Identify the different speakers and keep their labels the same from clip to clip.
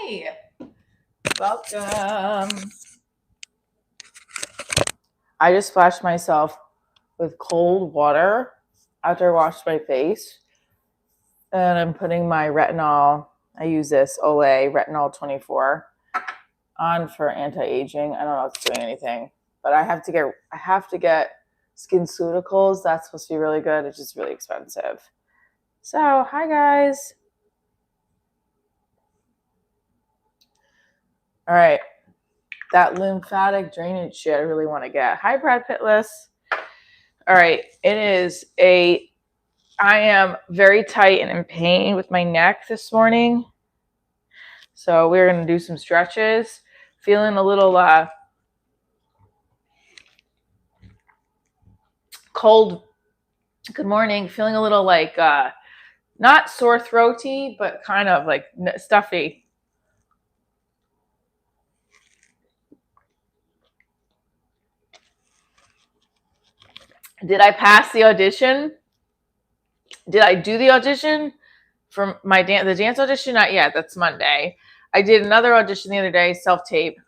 Speaker 1: Hi. Welcome. I just splashed myself with cold water after I washed my face. And I'm putting my retinol, I use this Olay Retinol 24 on for anti-aging. I don't know if it's doing anything, but I have to get SkinCeuticals. That's supposed to be really good. It's just really expensive. So, hi guys. All right. That lymphatic drainage shit I really want to get. Hi, Brad Pitless. All right. I am very tight and in pain with my neck this morning. So we're going to do some stretches. Feeling a little cold. Good morning. Feeling a little like not sore throaty, but kind of like stuffy. Did I pass the audition? Did I do the audition for the dance audition? Not yet. That's Monday. I did another audition the other day, self-tape.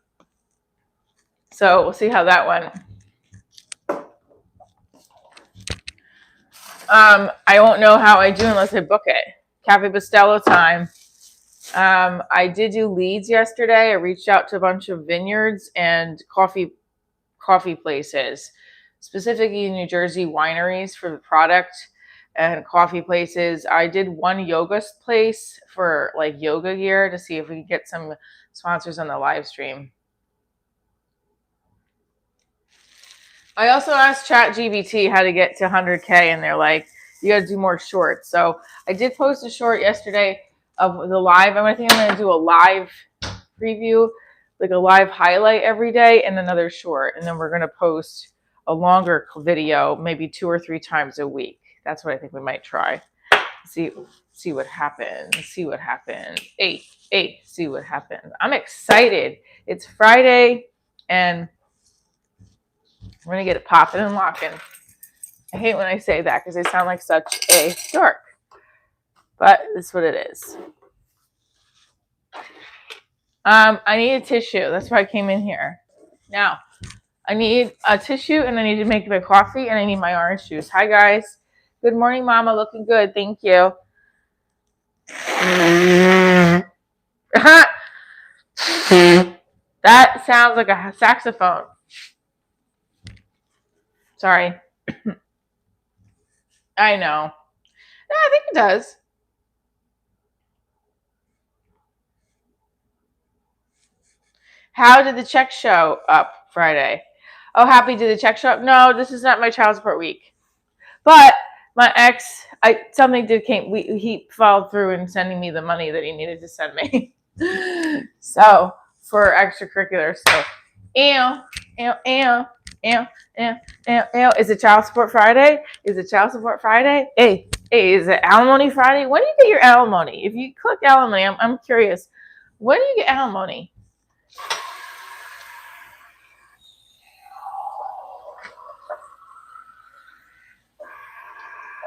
Speaker 1: So we'll see how that went. I won't know how I do unless I book it. Cafe Bustelo time. I did do leads yesterday. I reached out to a bunch of vineyards and coffee places, specifically in New Jersey wineries for the product and coffee places. I did one yoga place for like yoga gear to see if we could get some sponsors on the live stream. I also asked ChatGPT how to get to 100K, and they're like, you got to do more shorts. So I did post a short yesterday of the live. I think I'm going to do a live preview, like a live highlight every day and another short. And then we're going to post a longer video, maybe 2 or 3 times a week. That's what I think we might try. See what happens. See what happens. See what happens. I'm excited. It's Friday, and we're going to get it popping and locking. I hate when I say that because I sound like such a dork. But that's what it is. I need a tissue. That's why I came in here. Now, I need a tissue, and I need to make my coffee, and I need my orange juice. Hi, guys. Good morning, Mama. Looking good. Thank you. That sounds like a saxophone. Sorry. I know. Yeah, I think it does. How did the check show up Friday? Oh, happy did the check show up? No, this is not my child support week. But my ex, he followed through in sending me the money that he needed to send me. So for extracurricular stuff. Is it child support Friday? Is it child support Friday? Hey, is it alimony Friday? When do you get your alimony? If you click alimony, I'm curious. When do you get alimony?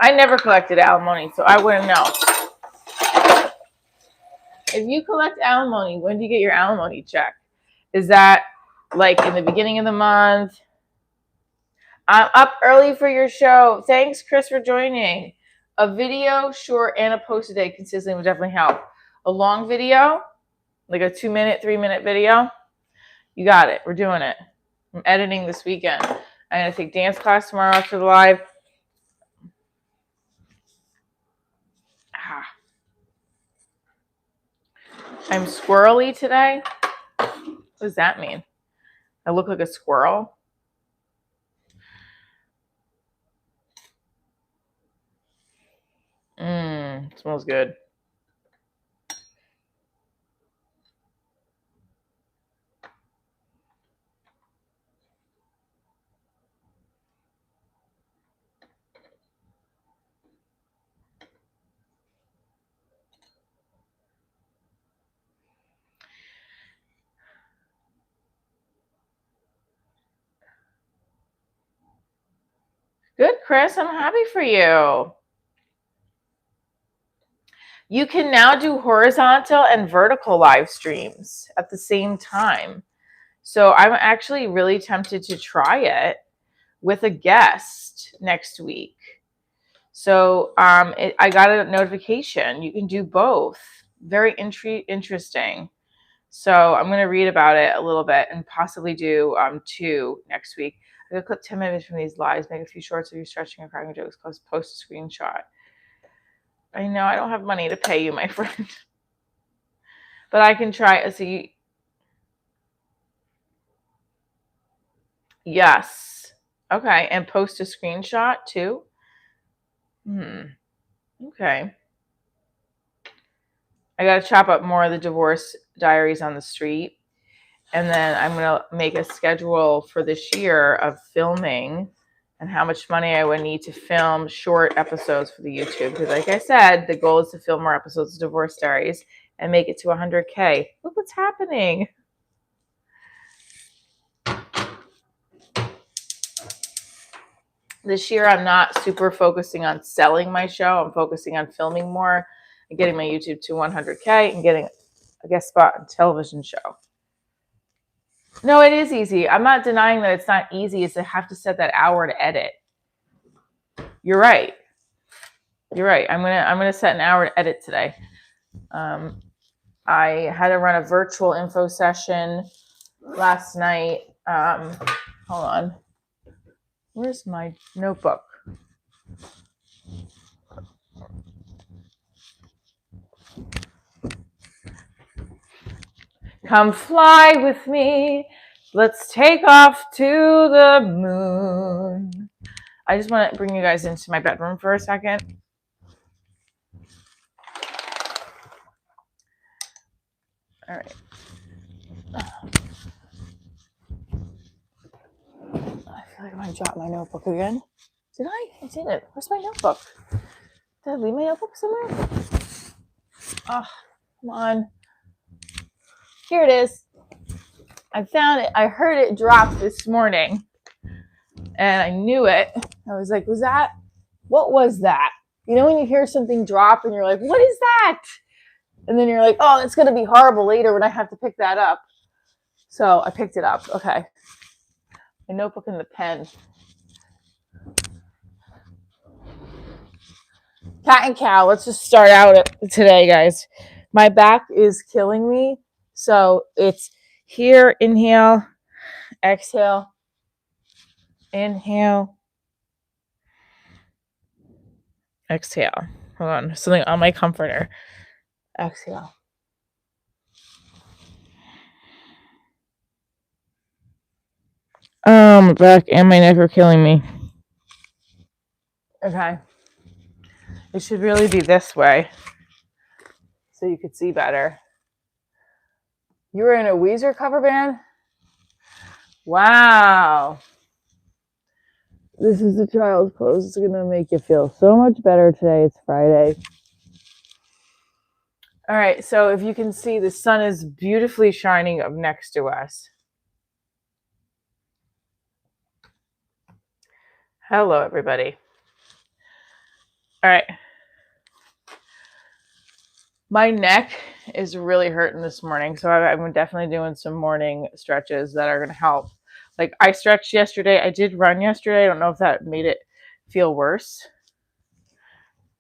Speaker 1: I never collected alimony, so I wouldn't know. If you collect alimony, when do you get your alimony check? Is that like in the beginning of the month? I'm up early for your show. Thanks, Chris, for joining. A video, short, and a post a day consistently would definitely help. A long video, like a 2-minute, 3-minute video, you got it. We're doing it. I'm editing this weekend. I'm going to take dance class tomorrow after the live. I'm squirrely today. What does that mean? I look like a squirrel? It smells good. Good, Chris. I'm happy for you. You can now do horizontal and vertical live streams at the same time. So I'm actually really tempted to try it with a guest next week. So I got a notification. You can do both. Very interesting. So I'm going to read about it a little bit and possibly do 2 next week. I'm going to clip 10 minutes from these lives, make a few shorts of you stretching and cracking jokes, post a screenshot. I know I don't have money to pay you, my friend. But I can try. See, yes. Okay. And post a screenshot too? Okay. I got to chop up more of the divorce diaries on the street. And then I'm going to make a schedule for this year of filming and how much money I would need to film short episodes for the YouTube. Because like I said, the goal is to film more episodes of Divorce Diaries and make it to 100K. Look what's happening. This year, I'm not super focusing on selling my show. I'm focusing on filming more and getting my YouTube to 100K and getting a guest spot on a television show. No, it is easy. I'm not denying that it's not easy. It's to have to set that hour to edit. You're right. I'm gonna set an hour to edit today. I had to run a virtual info session last night. Hold on. Where's my notebook? Come fly with me. Let's take off to the moon. I just want to bring you guys into my bedroom for a second. All right. I feel like I'm going to drop my notebook again. Did I? I didn't. Where's my notebook? Did I leave my notebook somewhere? Oh, come on. Here it is. I found it. I heard it drop this morning. And I knew it. I was like, what was that? You know when you hear something drop and you're like, what is that? And then you're like, oh, it's going to be horrible later when I have to pick that up. So I picked it up. Okay. My notebook and the pen. Cat and cow. Let's just start out today, guys. My back is killing me. So it's here, inhale, exhale, inhale, exhale. Hold on. Something on my comforter. Exhale. My back and my neck are killing me. Okay. It should really be this way so you could see better. You were in a Weezer cover band? Wow. This is the child's pose. It's going to make you feel so much better today. It's Friday. All right. So if you can see, the sun is beautifully shining up next to us. Hello, everybody. All right. My neck is really hurting this morning. So I'm definitely doing some morning stretches that are going to help. Like I stretched yesterday. I did run yesterday. I don't know if that made it feel worse.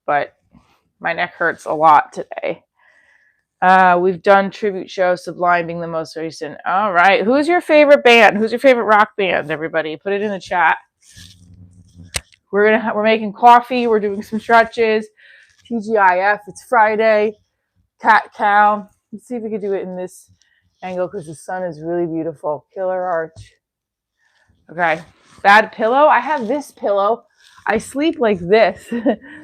Speaker 1: But my neck hurts a lot today. We've done tribute show, Sublime being the most recent. All right. Who's your favorite band? Who's your favorite rock band, everybody? Put it in the chat. We're making coffee. We're doing some stretches. TGIF. It's Friday. Cat cow. Let's see if we can do it in this angle because the sun is really beautiful. Killer arch. Okay. Bad pillow. I have this pillow. I sleep like this. This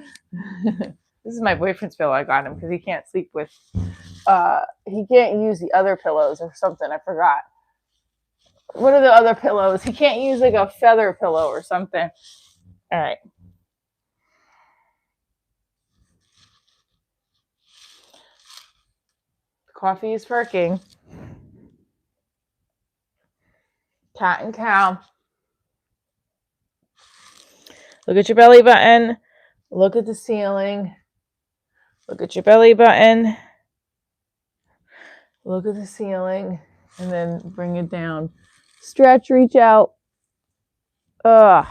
Speaker 1: is my boyfriend's pillow. I got him because he can't sleep with. He can't use the other pillows or something. I forgot. What are the other pillows? He can't use like a feather pillow or something. All right. Coffee is perking. Cat and cow. Look at your belly button. Look at the ceiling. Look at your belly button. Look at the ceiling. And then bring it down. Stretch, reach out. Ugh.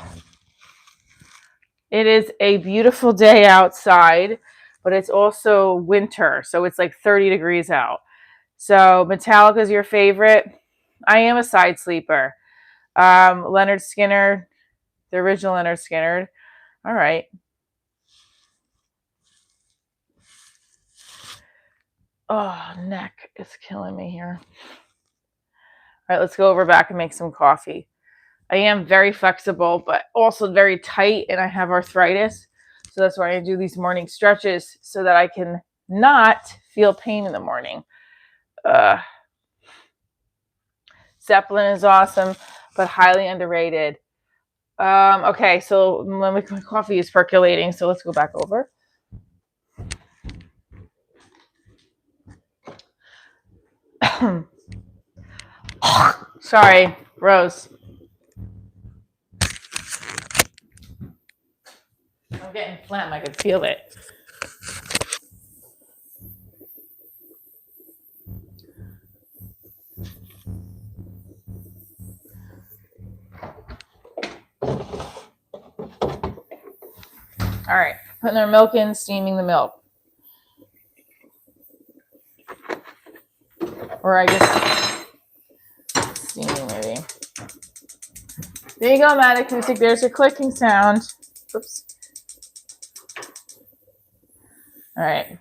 Speaker 1: It is a beautiful day outside, but it's also winter. So it's like 30 degrees out. So Metallica is your favorite. I am a side sleeper. Leonard Skinner, the original Leonard Skinner. All right. Oh, neck is killing me here. All right, let's go over back and make some coffee. I am very flexible, but also very tight, and I have arthritis. So that's why I do these morning stretches so that I can not feel pain in the morning. Zeppelin is awesome, but highly underrated. Okay, so my coffee is percolating, so let's go back over. Sorry, Rose. I'm getting phlegm. I could feel it. All right, putting their milk in, steaming the milk. Or I guess steaming maybe. There you go, Matt Acoustic. There's your clicking sound. Oops. All right.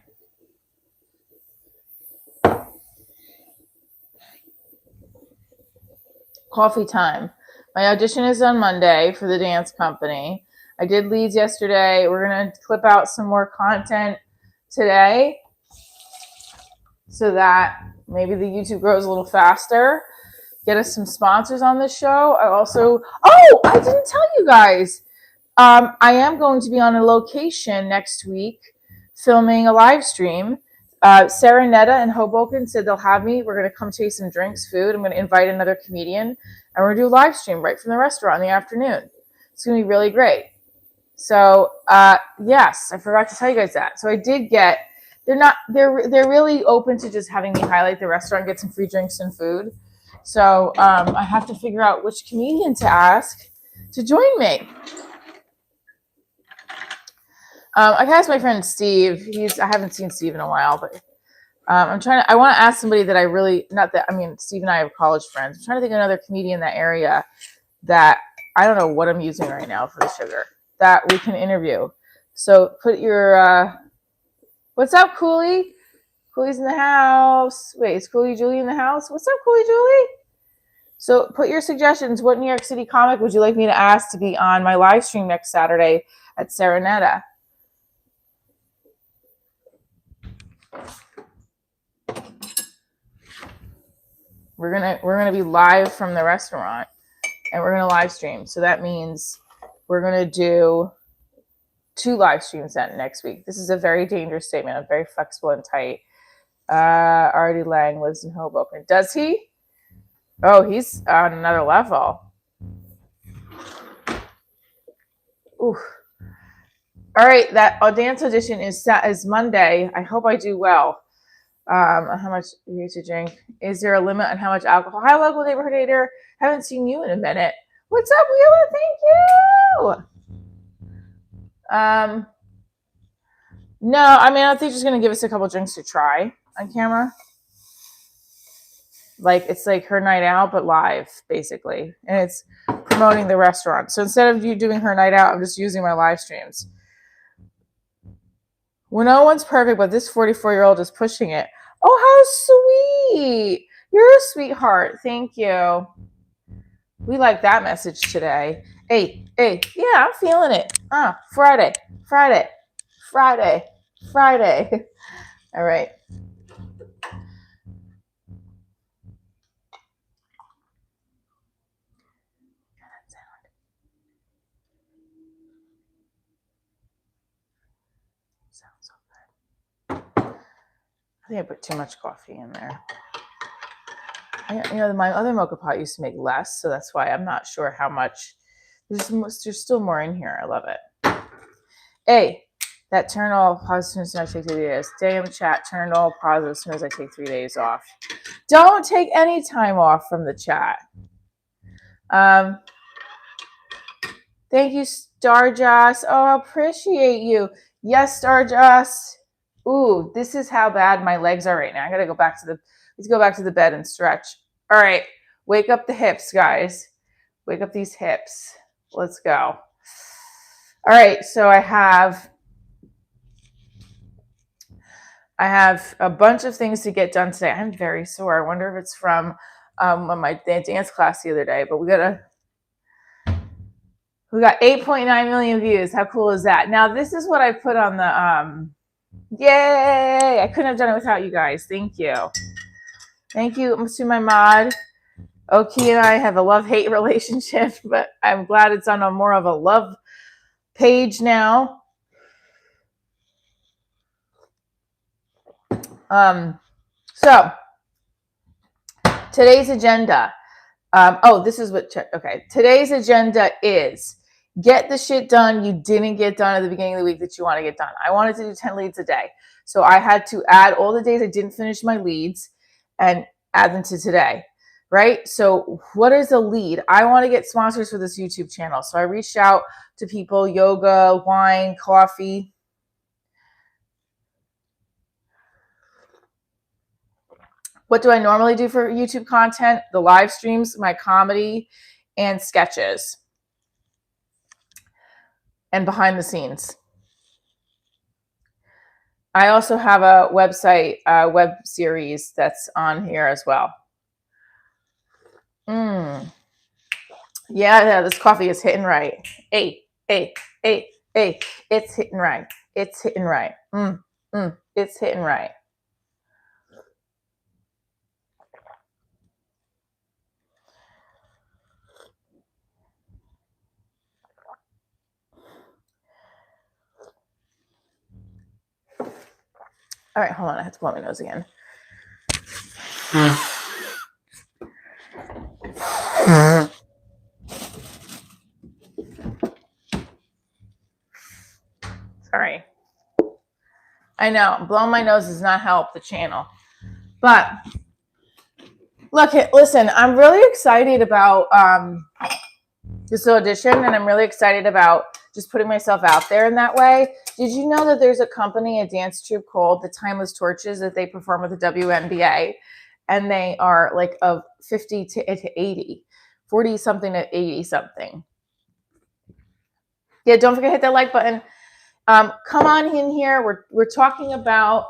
Speaker 1: Coffee time. My audition is on Monday for the dance company. I did leads yesterday. We're going to clip out some more content today so that maybe the YouTube grows a little faster. Get us some sponsors on this show. I didn't tell you guys. I am going to be on a location next week filming a live stream. Sarah Netta in Hoboken said they'll have me. We're going to come taste some drinks, food. I'm going to invite another comedian, and we're going to do a live stream right from the restaurant in the afternoon. It's going to be really great. So, yes, I forgot to tell you guys that. So I did get, they're really open to just having me highlight the restaurant, get some free drinks and food. So I have to figure out which comedian to ask to join me. I asked my friend Steve. I haven't seen Steve in a while, but I want to ask somebody that Steve and I have college friends. I'm trying to think of another comedian in that area that I don't know what I'm using right now for the sugar that we can interview. So put your, what's up, Cooley? Cooley's in the house. Wait, is Cooley Julie in the house? What's up, Cooley Julie? So put your suggestions. What New York City comic would you like me to ask to be on my live stream next Saturday at Sarah Netta? We're gonna be live from the restaurant, and we're gonna live stream. So that means we're gonna do 2 live streams then next week. This is a very dangerous statement. I'm very flexible and tight. Artie Lang lives in Hoboken. Does he? Oh, he's on another level. Ooh. All right, that dance audition is Monday. I hope I do well. How much you need to drink? Is there a limit on how much alcohol? Hi, local neighborhood hater. Haven't seen you in a minute. What's up, Wheeler? Thank you. No, I don't think she's gonna give us a couple drinks to try on camera. Like it's like her night out, but live, basically, and it's promoting the restaurant. So instead of you doing her night out, I'm just using my live streams. Well, no one's perfect, but this 44-year-old is pushing it. Oh, how sweet. You're a sweetheart. Thank you. We like that message today. Hey, yeah, I'm feeling it. Friday. All right. Sounds so good. I think I put too much coffee in there. My other mocha pot used to make less, so that's why I'm not sure how much. There's still more in here. I love it. Hey, That turn all pause as soon as I take 3 days. Stay in the chat. Turn all pause as soon as I take 3 days off. Don't take any time off from the chat. Thank you, Starjoss. Oh, I appreciate you. Yes, Starjoss. Ooh, this is how bad my legs are right now. I gotta go back to the bed and stretch. All right, wake up the hips, guys. Wake up these hips. Let's go. All right, so I have a bunch of things to get done today. I'm very sore. I wonder if it's from my dance class the other day, but we got 8.9 million views. How cool is that? Now, this is what I put on the, yay! I couldn't have done it without you guys. Thank you. Thank you to my mod. Oki and I have a love-hate relationship, but I'm glad it's on a more of a love page now. So today's agenda. This is what, okay. Today's agenda is get the shit done you didn't get done at the beginning of the week that you want to get done. I wanted to do 10 leads a day. So I had to add all the days I didn't finish my leads and add them to today, right? So what is a lead? I want to get sponsors for this YouTube channel. So I reached out to people, yoga, wine, coffee. What do I normally do for YouTube content? The live streams, my comedy, and sketches. And behind the scenes. I also have a website, web series that's on here as well. Yeah, this coffee is hitting right. Hey, it's hitting right. It's hitting right. It's hitting right. All right, hold on. I have to blow my nose again. Sorry. I know, blowing my nose does not help the channel. But look, listen, I'm really excited about this audition, and I'm really excited about just putting myself out there in that way. Did you know that there's a company, a dance troupe called the Timeless Torches that they perform with the WNBA? And they are like of 50 to 80, 40 something to 80 something. Yeah, don't forget to hit that like button. Come on in here. We're talking about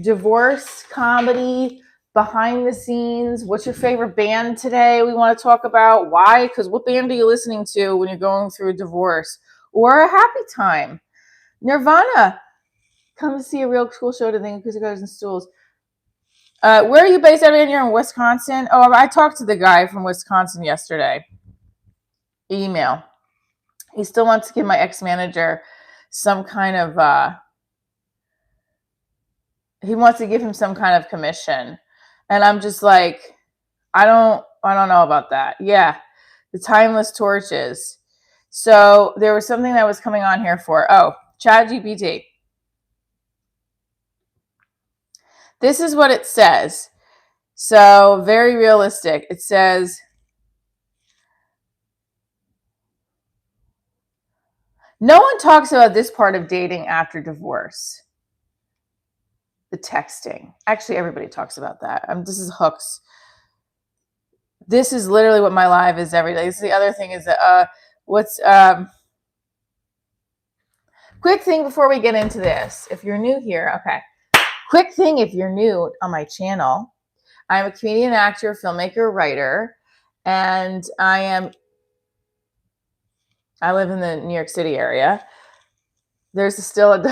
Speaker 1: divorce, comedy, behind the scenes. What's your favorite band today? We want to talk about why, because what band are you listening to when you're going through a divorce or a happy time? Nirvana. Come to see a real cool show today. Acoustic guitars and stools. Where are you based out of? You're in Wisconsin? Oh, I talked to the guy from Wisconsin yesterday. Email. He still wants to give my ex-manager some kind of, he wants to give him some kind of commission. And I'm just like, I don't know about that. Yeah. The Timeless Torches. So there was something that was coming on here for, ChatGPT. This is what it says. So very realistic. It says, no one talks about this part of dating after divorce. The texting. Actually, everybody talks about that. This is hooks. This is literally what my live is every day. This is the other thing is that, quick thing before we get into this. If you're new here, okay. Quick thing if you're new on my channel. I'm a comedian, actor, filmmaker, writer, and I live in the New York City area. There's still a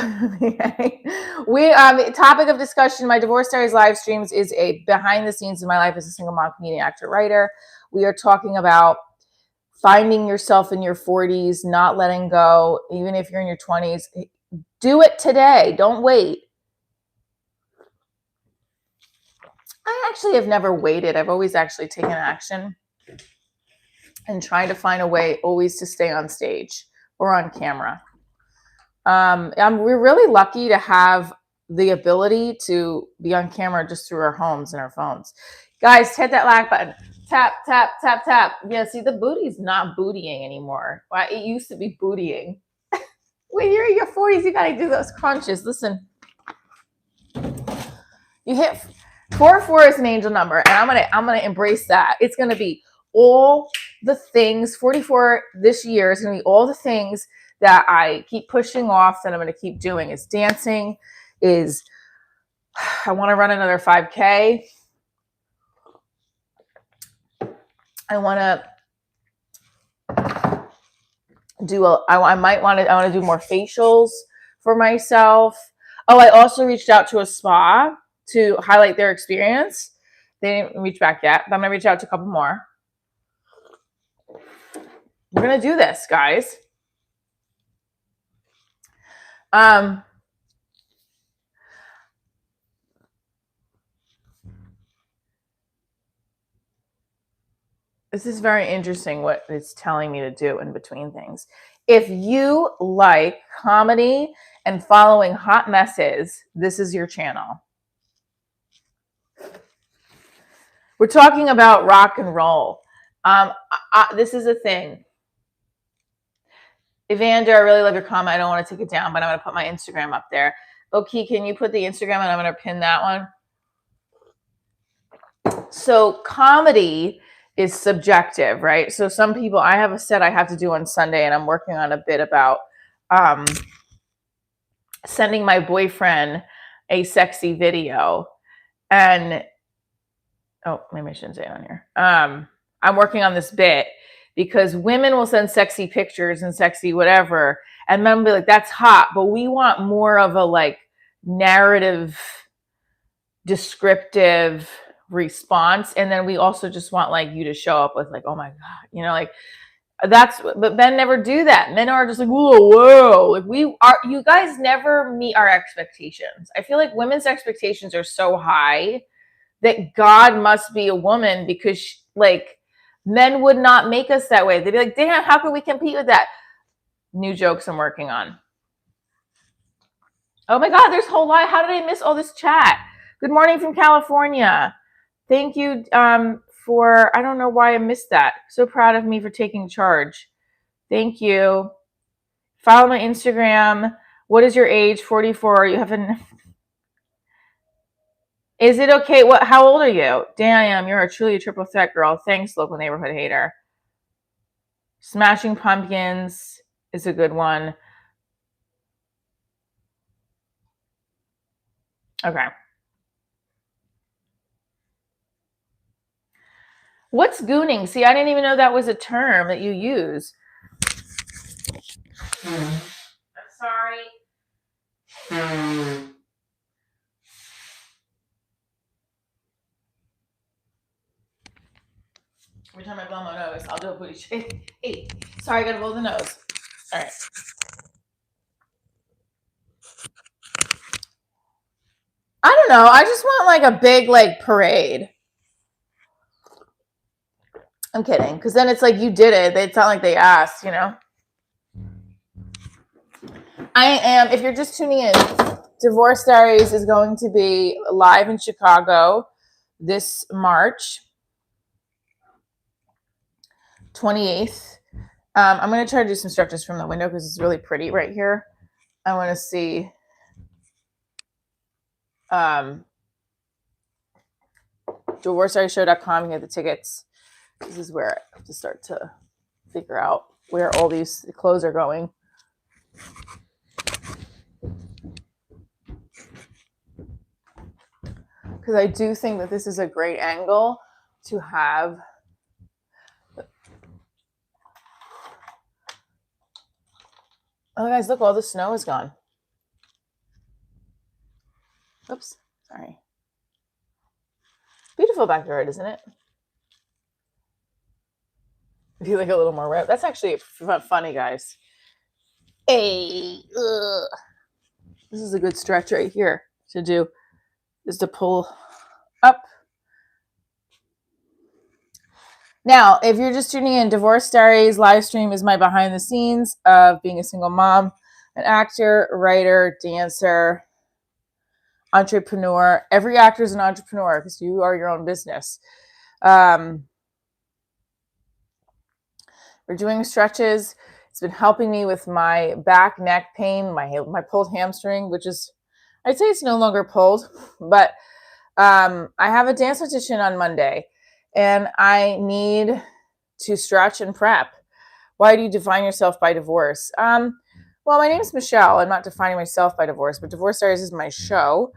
Speaker 1: topic of discussion. My Divorce Diaries live streams is a behind the scenes of my life as a single mom, comedian, actor, writer. We are talking about finding yourself in your 40s, not letting go, even if you're in your 20s. Do it today. Don't wait. I actually have never waited. I've always actually taken action and tried to find a way always to stay on stage or on camera. We're really lucky to have the ability to be on camera just through our homes and our phones. Guys, hit that like button. Tap, tap, tap, tap. Yeah, see, the booty's not bootying anymore. Well, it used to be bootying. When you're in your 40s, you gotta do those crunches. Listen, you hit 44 is an angel number, and I'm gonna embrace that. It's gonna be all the things. 44 this year is gonna be all the things that I keep pushing off that I'm gonna keep doing. Is dancing, is I want to run another 5K. I want to do I want to do more facials for myself. Oh, I also reached out to a spa to highlight their experience. They didn't reach back yet, but I'm gonna reach out to a couple more. We're gonna do this, guys. This is very interesting what it's telling me to do in between things. If you like comedy and following hot messes, this is your channel. We're talking about rock and roll. This is a thing. Evander, I really love your comment. I don't want to take it down, but I'm going to put my Instagram up there. Okay, can you put the Instagram and I'm going to pin that one? So comedy is subjective, right? So some people, I have a set I have to do on Sunday, and I'm working on a bit about sending my boyfriend a sexy video. And oh, maybe I shouldn't say it on here. I'm working on this bit because women will send sexy pictures and sexy whatever, and men will be like, that's hot, but we want more of a like narrative, descriptive response. And then we also just want like you to show up with like, oh my God, you know, like that's, but men never do that. Men are just like, whoa, like you guys never meet our expectations. I feel like women's expectations are so high that God must be a woman, because like men would not make us that way. They'd be like, damn, how can we compete with that? New jokes I'm working on. Oh my God, there's a whole lot. How did I miss all this chat? Good morning from California. Thank you for, I don't know why I missed that. So proud of me for taking charge. Thank you. Follow my Instagram. What is your age? 44. You haven't. Is it okay? How old are you? Damn, you're truly a triple threat girl. Thanks, local neighborhood hater. Smashing Pumpkins is a good one. Okay. What's gooning? See, I didn't even know that was a term that you use. I'm sorry. Every time I blow my nose, I'll do a booty shake. Hey, sorry, I gotta blow the nose. All right. I don't know. I just want like a big like parade. I'm kidding, because then it's like you did it. It's not like they asked, you know. I am. If you're just tuning in, Divorce Diaries is going to be live in Chicago this March 28th. I'm going to try to do some structures from the window because it's really pretty right here. I want to see divorcediaryshow.com. You get the tickets. This is where I have to start to figure out where all these clothes are going. Because I do think that this is a great angle to have. Oh, guys, look, all the snow is gone. Oops, sorry. Beautiful backyard, isn't it? If you like a little more red. That's actually funny, guys. Hey, this is a good stretch right here to do, is to pull up. Now, if you're just tuning in, Divorce Diaries live stream is my behind the scenes of being a single mom. an actor, writer, dancer, entrepreneur. Every actor is an entrepreneur because you are your own business. We're doing stretches. It's been helping me with my back, neck pain, my pulled hamstring, which is, I'd say it's no longer pulled, but I have a dance audition on Monday and I need to stretch and prep. Why do you define yourself by divorce? Well, my name is Michelle. I'm not defining myself by divorce, but Divorce Diaries is my show.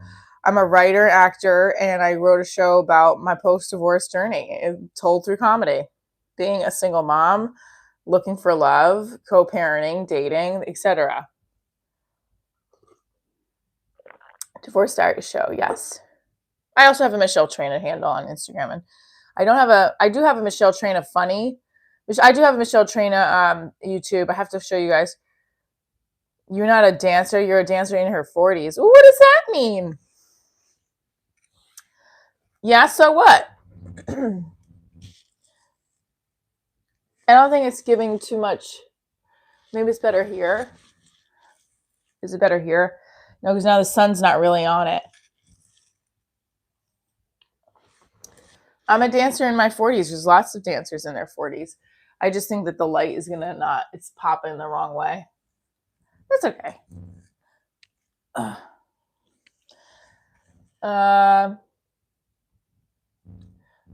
Speaker 1: I'm a writer, actor, and I wrote a show about my post-divorce journey, told through comedy. Being a single mom, looking for love, co-parenting, dating, etc. Divorce Diaries show, yes. I also have a Michelle Traina handle on Instagram, and I do have a Michelle Traina funny, which I do have a Michelle Traina YouTube. I have to show you guys. You're not a dancer. You're a dancer in her 40s. Ooh, what does that mean? Yeah, so what? I don't think it's giving too much. Maybe it's better here. Is it better here? No, because now the sun's not really on it. I'm a dancer in my 40s. There's lots of dancers in their 40s. I just think that the light is it's popping the wrong way. That's okay.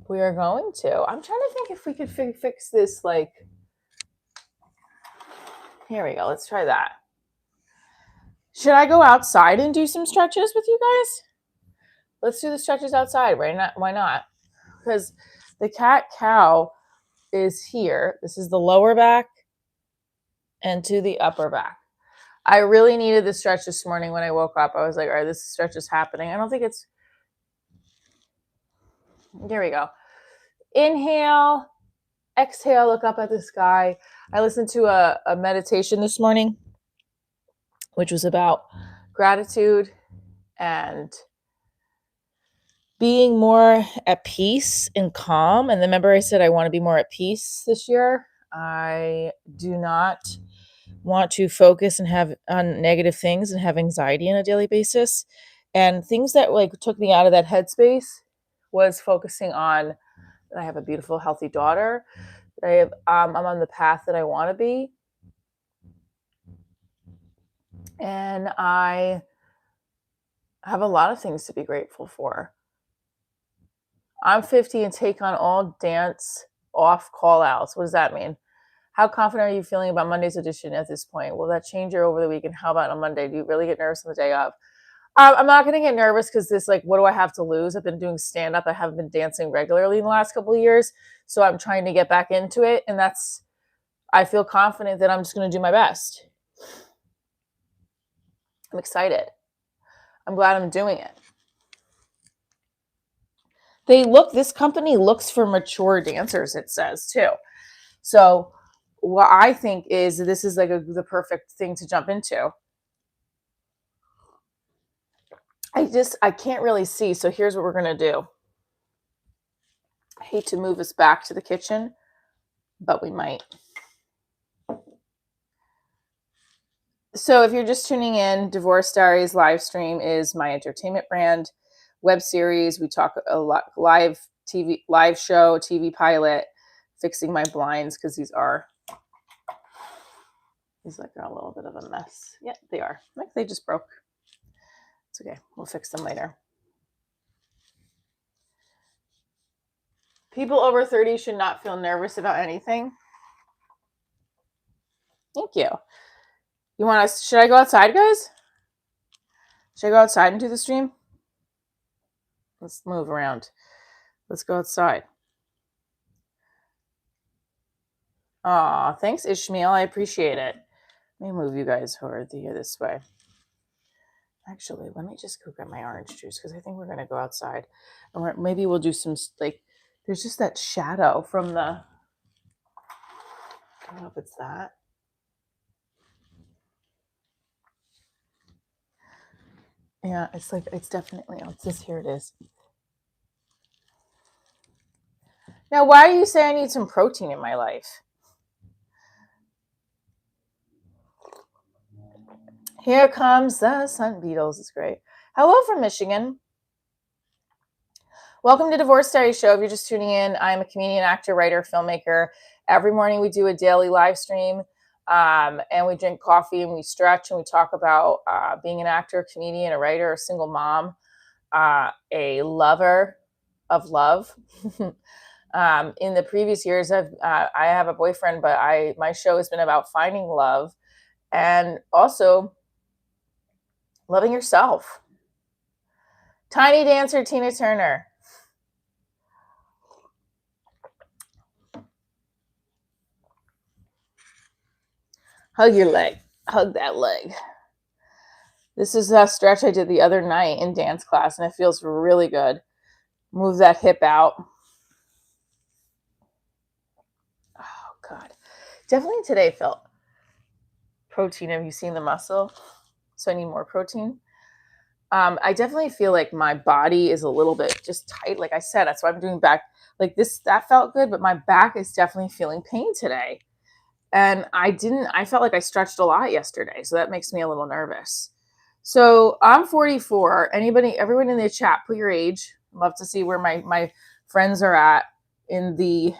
Speaker 1: We are going to. I'm trying to think if we could fix this, like, here we go. Let's try that. Should I go outside and do some stretches with you guys? Let's do the stretches outside. Why not? Because the cat-cow is here. This is the lower back and to the upper back. I really needed the stretch this morning when I woke up. I was like, all right, this stretch is happening. I don't think it's... Here we go. Inhale. Exhale, look up at the sky. I listened to a meditation this morning, which was about gratitude and being more at peace and calm. And remember I said I want to be more at peace this year. I do not want to focus and have on negative things and have anxiety on a daily basis. And things that like took me out of that headspace was focusing on that I have a beautiful, healthy daughter. That I'm on the path that I want to be. And I have a lot of things to be grateful for. I'm 50 and take on all dance off call outs. What does that mean? How confident are you feeling about Monday's audition at this point? Will that change your over the weekend? How about on Monday? Do you really get nervous on the day of? I'm not going to get nervous because this, like, what do I have to lose? I've been doing stand-up. I haven't been dancing regularly in the last couple of years. So I'm trying to get back into it. And I feel confident that I'm just going to do my best. I'm excited. I'm glad I'm doing it. This company looks for mature dancers, it says too. So what I think is this is like the perfect thing to jump into. I can't really see. So here's what we're going to do. I hate to move us back to the kitchen, but we might. So if you're just tuning in, Divorce Diaries live stream is my entertainment brand, web series. We talk a lot, live TV, live show, TV pilot, fixing my blinds because these are a little bit of a mess. Yeah, they are. Like they just broke. It's okay. We'll fix them later. People over 30 should not feel nervous about anything. Thank you. Should I go outside, guys? Should I go outside and do the stream? Let's move around. Let's go outside. Aw, thanks, Ishmael. I appreciate it. Let me move you guys over this way. Actually, let me just go get my orange juice because I think we're going to go outside. Or maybe we'll do some, like, there's just that shadow from the, I don't know if it's that. Yeah, it's definitely, here it is. Now, why do you say I need some protein in my life? Here comes the sun. Beatles is great. Hello from Michigan. Welcome to Divorce Diaries Show. If you're just tuning in, I'm a comedian, actor, writer, filmmaker. Every morning we do a daily live stream, and we drink coffee and we stretch and we talk about being an actor, comedian, a writer, a single mom, a lover of love. In the previous years, I have a boyfriend, but my show has been about finding love and also loving yourself. Tiny dancer Tina Turner. Hug your leg. Hug that leg. This is a stretch I did the other night in dance class, and it feels really good. Move that hip out. Oh, God. Definitely today felt protein. Have you seen the muscle? So I need more protein. I definitely feel like my body is a little bit just tight. Like I said, that's why I'm doing back. Like this, that felt good, but my back is definitely feeling pain today. And I felt like I stretched a lot yesterday. So that makes me a little nervous. So I'm 44. Everyone in the chat, put your age. I'd love to see where my friends are at in the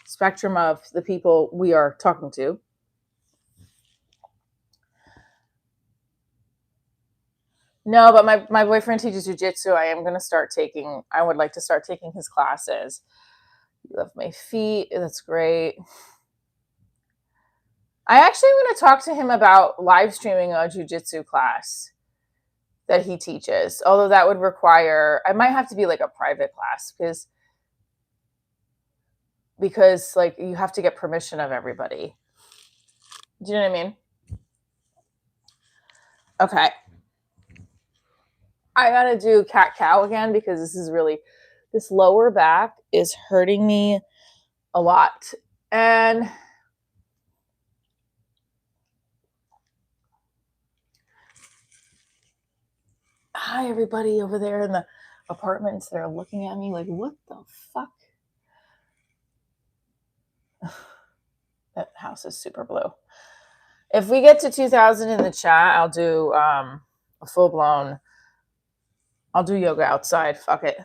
Speaker 1: spectrum of the people we are talking to. No, but my boyfriend teaches jujitsu. I would like to start taking his classes. You love my feet. That's great. I actually want to talk to him about live streaming a jujitsu class that he teaches. Although that would require, I might have to be like a private class because like you have to get permission of everybody. Do you know what I mean? Okay. I gotta do cat cow again because this lower back is hurting me a lot. And hi, everybody over there in the apartments that are looking at me like, what the fuck? That house is super blue. If we get to 2,000 in the chat, I'll do a full-blown, I'll do yoga outside. Fuck it.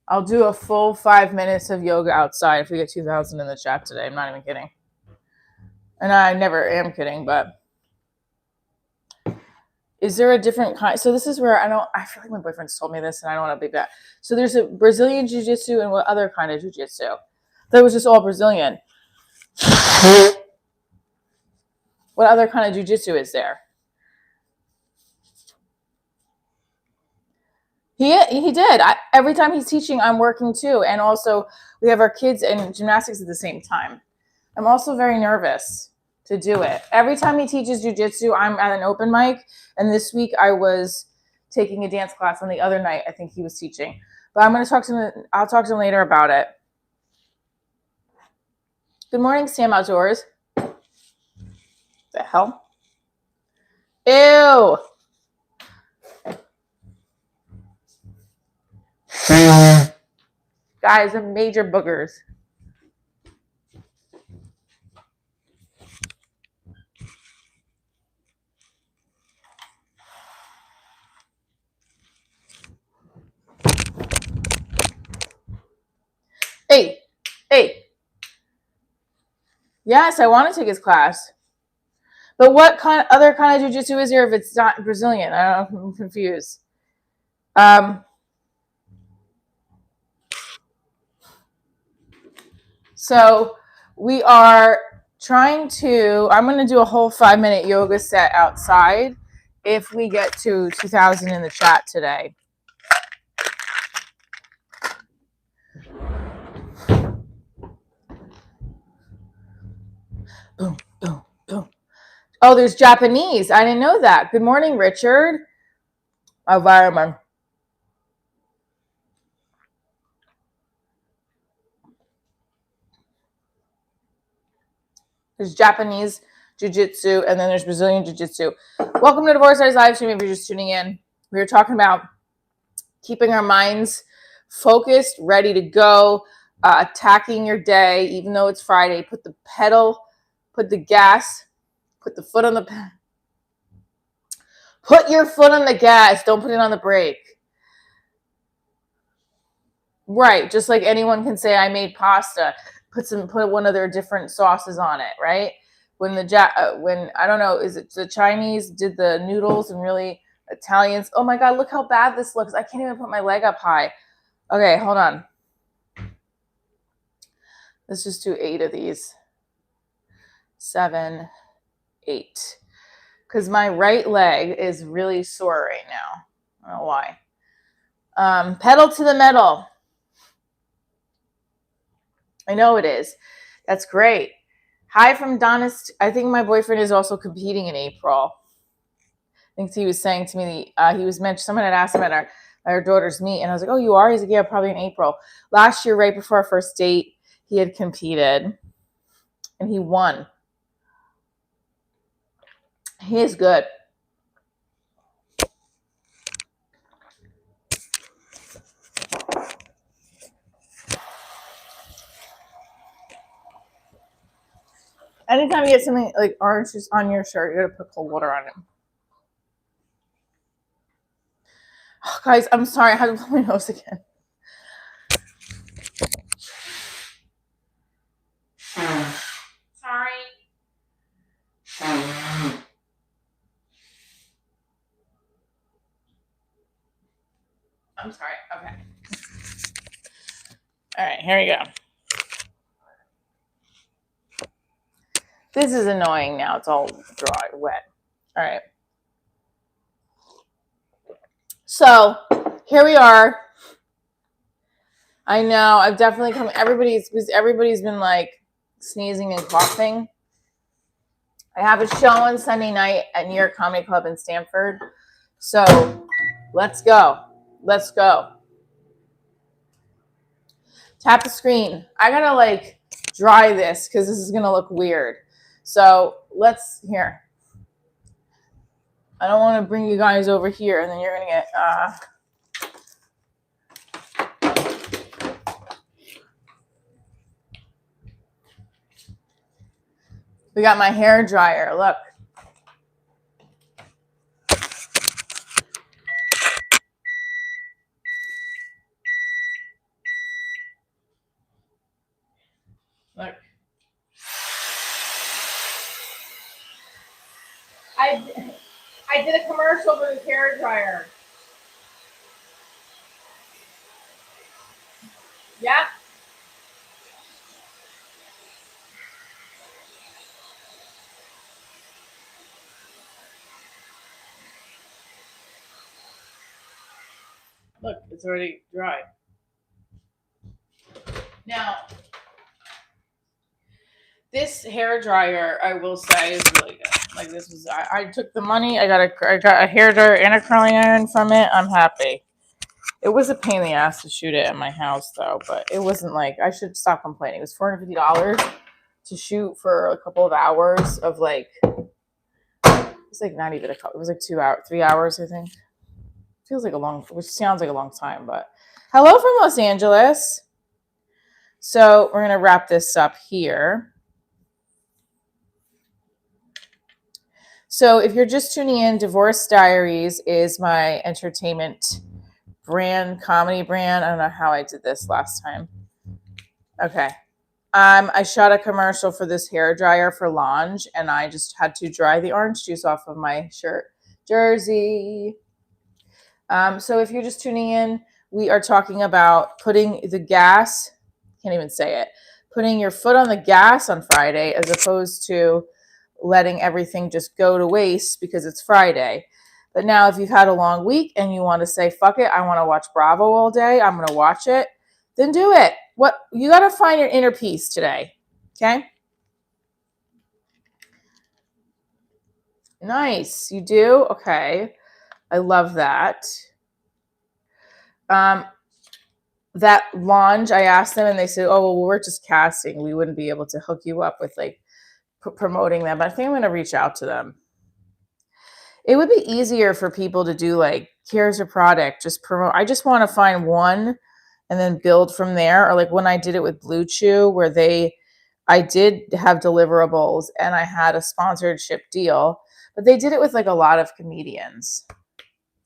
Speaker 1: I'll do a full 5 minutes of yoga outside if we get 2,000 in the chat today. I'm not even kidding. And I never am kidding, but is there a different kind? So this is where I feel like my boyfriend's told me this and I don't want to be bad. So there's a Brazilian jiu-jitsu and what other kind of jiu-jitsu? That was just all Brazilian. What other kind of jiu-jitsu is there? He did. Every time he's teaching, I'm working too. And also we have our kids in gymnastics at the same time. I'm also very nervous to do it. Every time he teaches jiu-jitsu, I'm at an open mic. And this week I was taking a dance class, and the other night I think he was teaching. But I'm going to talk to him. I'll talk to him later about it. Good morning, Sam Outdoors. The hell? Ew. Guys, the major boogers. Hey. Yes, I want to take his class. But what other kind of jiu-jitsu is there if it's not Brazilian? I'm confused. So we are I'm going to do a whole 5-minute yoga set outside if we get to 2,000 in the chat today. Boom, boom, boom. Oh, there's Japanese. I didn't know that. Good morning, Richard. Environment. There's Japanese jiu-jitsu, and then there's Brazilian jiu-jitsu. Welcome to Divorce Diaries live stream. If you're just tuning in, we were talking about keeping our minds focused, ready to go, attacking your day, even though it's Friday. Put the gas Put the foot on the Put your foot on the gas. Don't put it on the brake. Right. Just like anyone can say, I made pasta. Put one of their different sauces on it. Right. When when I don't know, is it the Chinese did the noodles and really Italians? Oh my God, look how bad this looks. I can't even put my leg up high. Okay, hold on. Let's just do 8 of these. 7, 8. Because my right leg is really sore right now. I don't know why. Pedal to the metal. I know it is. That's great. Hi from Donist. I think my boyfriend is also competing in April. I think he was saying to me, he was mentioned, someone had asked him at our daughter's meet, and I was like, oh, you are? He's like, yeah, probably in April. Last year, right before our first date, he had competed, and he won. He is good. Anytime you get something like orange juice on your shirt, you gotta put cold water on it. Oh, guys, I'm sorry. I had to blow my nose again. Sorry. I'm sorry. Okay. All right, here we go. This is annoying now. It's all dry, wet. All right. So here we are. I know. I've definitely come. Everybody's been like sneezing and coughing. I have a show on Sunday night at New York Comedy Club in Stamford. So let's go. Let's go. Tap the screen. I gotta like dry this because this is gonna look weird. So let's here. I don't want to bring you guys over here and then you're gonna get we got my hair dryer. Look. Look. I did a commercial for this hair dryer. Yeah. Look, it's already dry. Now, this hair dryer, I will say, is really good. Like this was, I took the money. I got a hair dryer and a curling iron from it. I'm happy. It was a pain in the ass to shoot it at my house though, but it wasn't like I should stop complaining. It was $450 to shoot for a couple of hours of like. It's like not even a couple. It was like 2 hours, 3 hours, I think. Feels like a long, which sounds like a long time, but hello from Los Angeles. So we're gonna wrap this up here. So if you're just tuning in, Divorce Diaries is my entertainment brand, comedy brand. I don't know how I did this last time. Okay. I shot a commercial for this hair dryer for Lange, and I just had to dry the orange juice off of my shirt jersey. So if you're just tuning in, we are talking about putting the gas, can't even say it, putting your foot on the gas on Friday as opposed to letting everything just go to waste because it's Friday. But now if you've had a long week and you want to say, fuck it, I want to watch Bravo all day, I'm going to watch it, then do it. What you got to find your inner peace today. Okay? Nice. You do? Okay. I love that. That Lange, I asked them and they said, oh, well, we're just casting. We wouldn't be able to hook you up with like promoting them. But I think I'm going to reach out to them. It would be easier for people to do like, here's a product, just promote. I just want to find one and then build from there. Or like when I did it with Blue Chew, where they I did have deliverables and I had a sponsorship deal, but they did it with like a lot of comedians,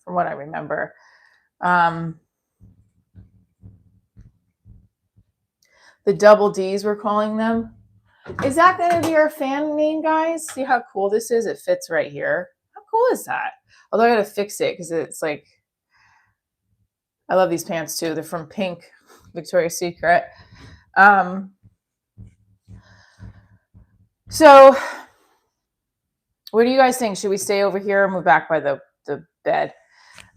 Speaker 1: from what I remember. The double D's, we're calling them. Is that going to be our fan name, guys? See how cool this is? It fits right here. How cool is that? Although I got to fix it because it's like, I love these pants too. They're from Pink, Victoria's Secret. So what do you guys think? Should we stay over here or move back by the bed?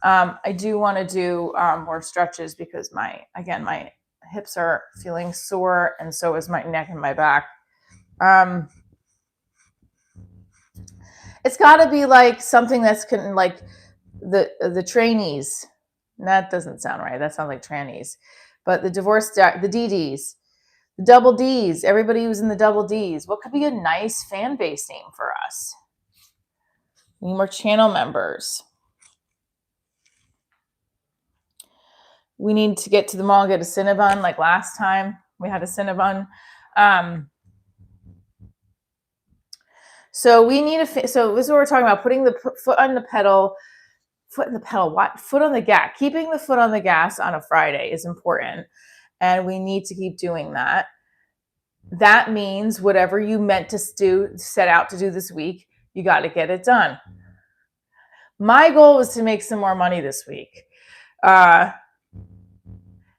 Speaker 1: I do want to do more stretches because my hips are feeling sore, and so is my neck and my back. It's got to be like something that's like the trainees. That doesn't sound right. That sounds like trannies. But the the DDs, the double Ds, everybody who's in the double Ds. What could be a nice fan base name for us? We need more channel members. We need to get to the mall and get a Cinnabon like last time we had a Cinnabon. So we need so this is what we're talking about, putting the foot on the pedal. Foot on the gas. Keeping the foot on the gas on a Friday is important, and we need to keep doing that. That means whatever you meant to set out to do this week, you got to get it done. My goal was to make some more money this week. How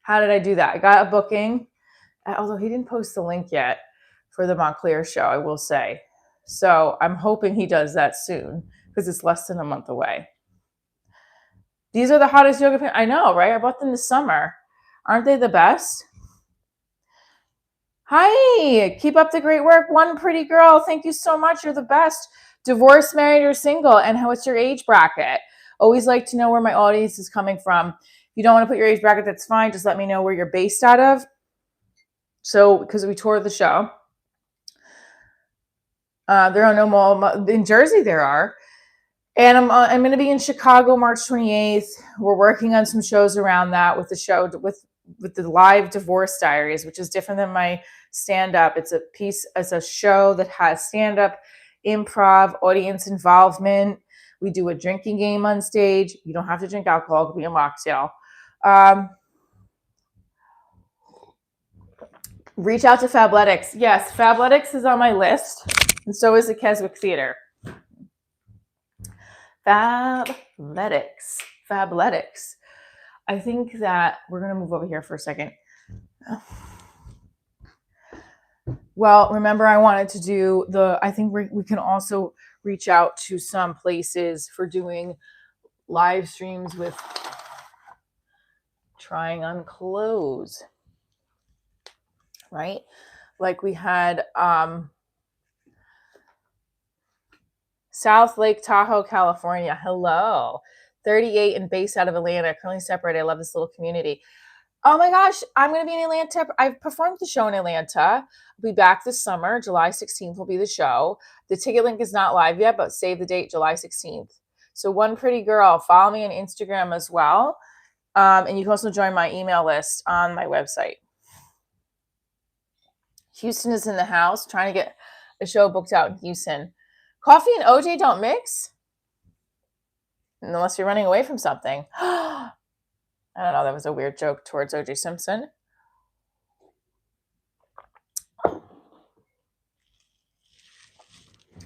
Speaker 1: did I do that? I got a booking, although he didn't post the link yet for the Montclair show, I will say. So I'm hoping he does that soon because it's less than a month away. These are the hottest yoga pants. I know, right? I bought them this summer. Aren't they the best? Hi, keep up the great work. One pretty girl. Thank you so much. You're the best. Divorced, married, or single? And what's your age bracket? Always like to know where my audience is coming from. If you don't want to put your age bracket, that's fine. Just let me know where you're based out of. So, because we toured the show. There are no mall. In Jersey, there are. And I'm going to be in Chicago March 28th. We're working on some shows around that with the show, with the live Divorce Diaries, which is different than my stand-up. It's a show that has stand-up, improv, audience involvement. We do a drinking game on stage. You don't have to drink alcohol. It could be a mocktail. Reach out to Fabletics. Yes, Fabletics is on my list, and so is the Keswick Theater. Fabletics. I think that we're going to move over here for a second. Well, remember I wanted to do I think we can also reach out to some places for doing live streams with trying on clothes, right? Like we had South Lake Tahoe, California. Hello. 38 and based out of Atlanta, currently separated. I love this little community. Oh my gosh, I'm going to be in Atlanta. I've performed the show in Atlanta. I'll be back this summer. July 16th will be the show. The ticket link is not live yet, but save the date, July 16th. So One Pretty Girl, follow me on Instagram as well. And you can also join my email list on my website. Houston is in the house, trying to get a show booked out in Houston. Coffee and OJ don't mix? Unless you're running away from something. I don't know. That was a weird joke towards OJ Simpson. All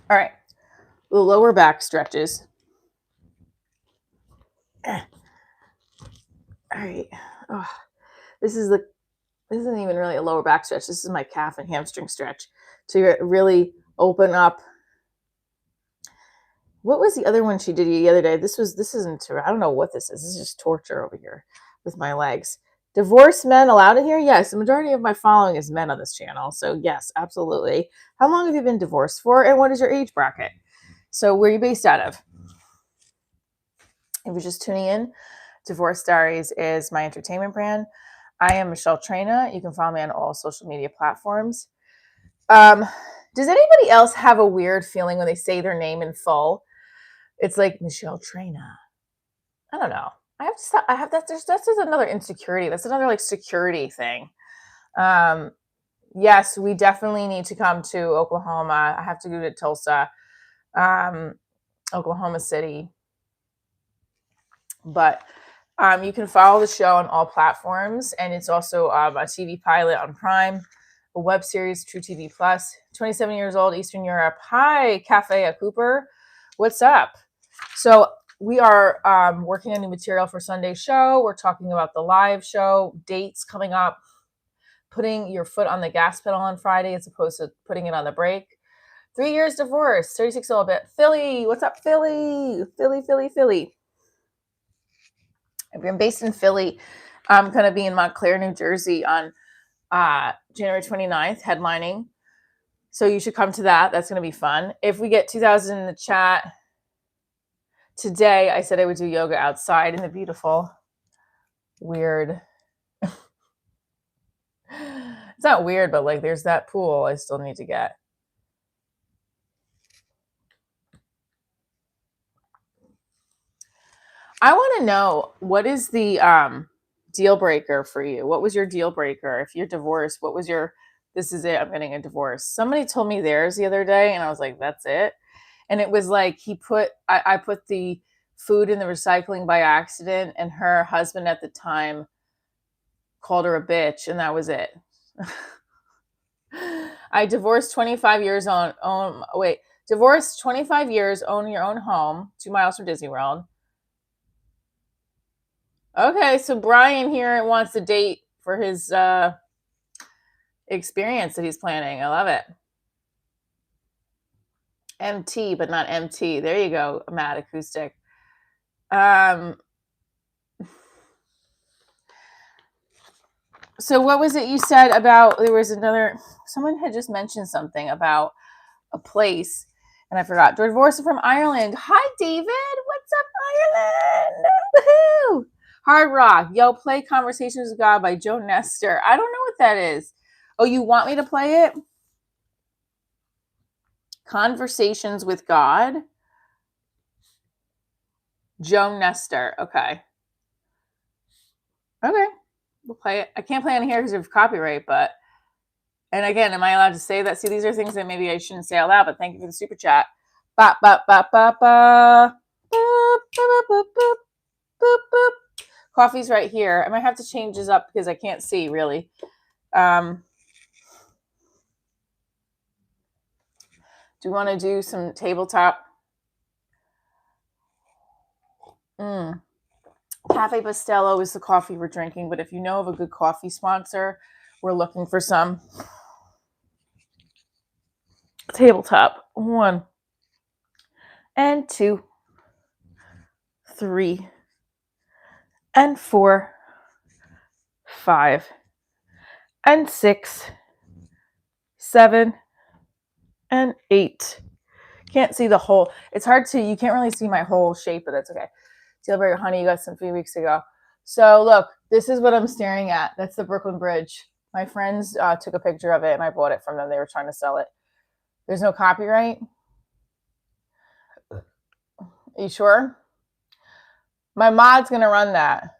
Speaker 1: right. The lower back stretches. All right. Oh, this isn't even really a lower back stretch. This is my calf and hamstring stretch to really open up. What was the other one she did the other day? This isn't, I don't know what this is. This is just torture over here with my legs. Divorced men allowed in here? Yes, the majority of my following is men on this channel. So yes, absolutely. How long have you been divorced for? And what is your age bracket? So where are you based out of? If you're just tuning in, Divorce Diaries is my entertainment brand. I am Michelle Traina. You can follow me on all social media platforms. Does anybody else have a weird feeling when they say their name in full? It's like Michelle Traina. I don't know. That's just another insecurity. That's another like security thing. Yes, we definitely need to come to Oklahoma. I have to go to Tulsa, um, Oklahoma City. But you can follow the show on all platforms, and it's also a TV pilot on Prime, a web series, True TV Plus. 27 years old, Eastern Europe. Hi, Cafe at Cooper. What's up? So we are working on new material for Sunday's show. We're talking about the live show, dates coming up, putting your foot on the gas pedal on Friday as opposed to putting it on the brake. 3 years divorce, 36-year-old bit. Philly, what's up, Philly? Philly, Philly, Philly. I'm based in Philly. I'm going to be in Montclair, New Jersey on January 29th, headlining. So you should come to that. That's going to be fun. If we get 2,000 in the chat today, I said I would do yoga outside in the beautiful, weird. It's not weird, but like there's that pool I still need to get. I want to know, what is the deal breaker for you? What was your deal breaker? If you're divorced, what was your, this is it, I'm getting a divorce? Somebody told me theirs the other day, and I was like, that's it. And it was like I put the food in the recycling by accident, and her husband at the time called her a bitch, and that was it. I divorced 25 years divorced 25 years, own your own home, 2 miles from Disney World. Okay, so Brian here wants a date for his experience that he's planning. I love it. MT, but not MT. There you go, Matt Acoustic. So what was it you said about, there was another, someone had just mentioned something about a place, and I forgot. Divorced from Ireland. Hi, David. What's up, Ireland? Woohoo! Hard Rock. Yo, play Conversations with God by Joe Nestor. I don't know what that is. Oh, you want me to play it? Conversations with God. Joe Nestor. Okay. Okay. We'll play it. I can't play on here because of copyright, but, and again, am I allowed to say that? See, these are things that maybe I shouldn't say out loud, but thank you for the super chat. Ba ba ba ba ba. Boop, boop, boop, boop, boop, boop. Coffee's right here. I might have to change this up because I can't see really. Do you want to do some tabletop? Cafe Bustelo is the coffee we're drinking, but if you know of a good coffee sponsor, we're looking for some. Tabletop. 1 and 2, 3 and 4, 5 and 6, 7 and 8. Can't see the whole. It's hard to, you can't really see my whole shape, but that's okay. Dealbreaker honey, you got some 3 weeks ago. So look, this is what I'm staring at. That's the Brooklyn Bridge. My friends took a picture of it, and I bought it from them. They were trying to sell it. There's no copyright. Are you sure? My mod's gonna run that.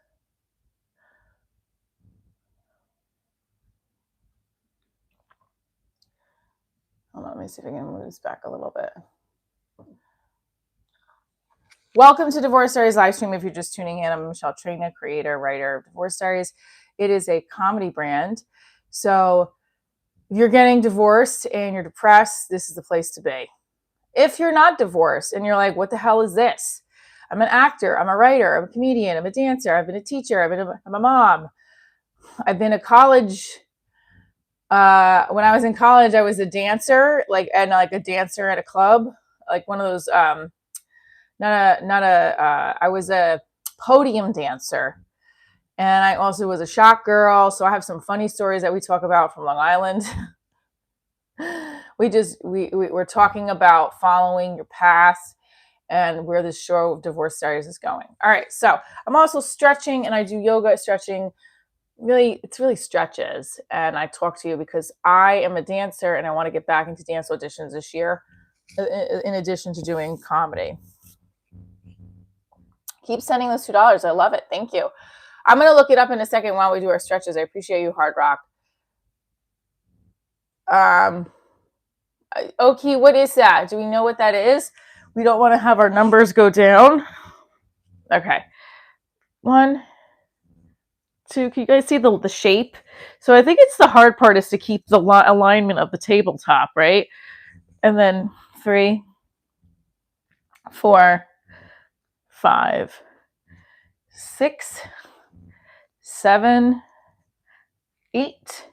Speaker 1: Hold on, let me see if I can move this back a little bit. Welcome to Divorce Diaries live stream. If you're just tuning in, I'm Michelle Trina, creator, writer of Divorce Diaries. It is a comedy brand. So if you're getting divorced and you're depressed, this is the place to be. If you're not divorced and you're like, what the hell is this? I'm an actor, I'm a writer, I'm a comedian, I'm a dancer, I've been a teacher, I'm a mom. I've been a college. When I was in college, I was a dancer, like a dancer at a club, like one of those. I was a podium dancer, and I also was a shot girl. So I have some funny stories that we talk about from Long Island. We're talking about following your path and where this show of Divorce Diaries is going. All right, so I'm also stretching, and I do yoga stretching. It's really stretches, and I talk to you because I am a dancer and I want to get back into dance auditions this year, in addition to doing comedy. Keep sending those $2. I love it. Thank you. I'm going to look it up in a second while we do our stretches. I appreciate you, Hard Rock. Okay, what is that? Do we know what that is? We don't want to have our numbers go down. Okay. 1, 2. Can you guys see the shape? So I think it's the hard part is to keep the alignment of the tabletop, right? And then 3, 4, 5, 6, 7, 8.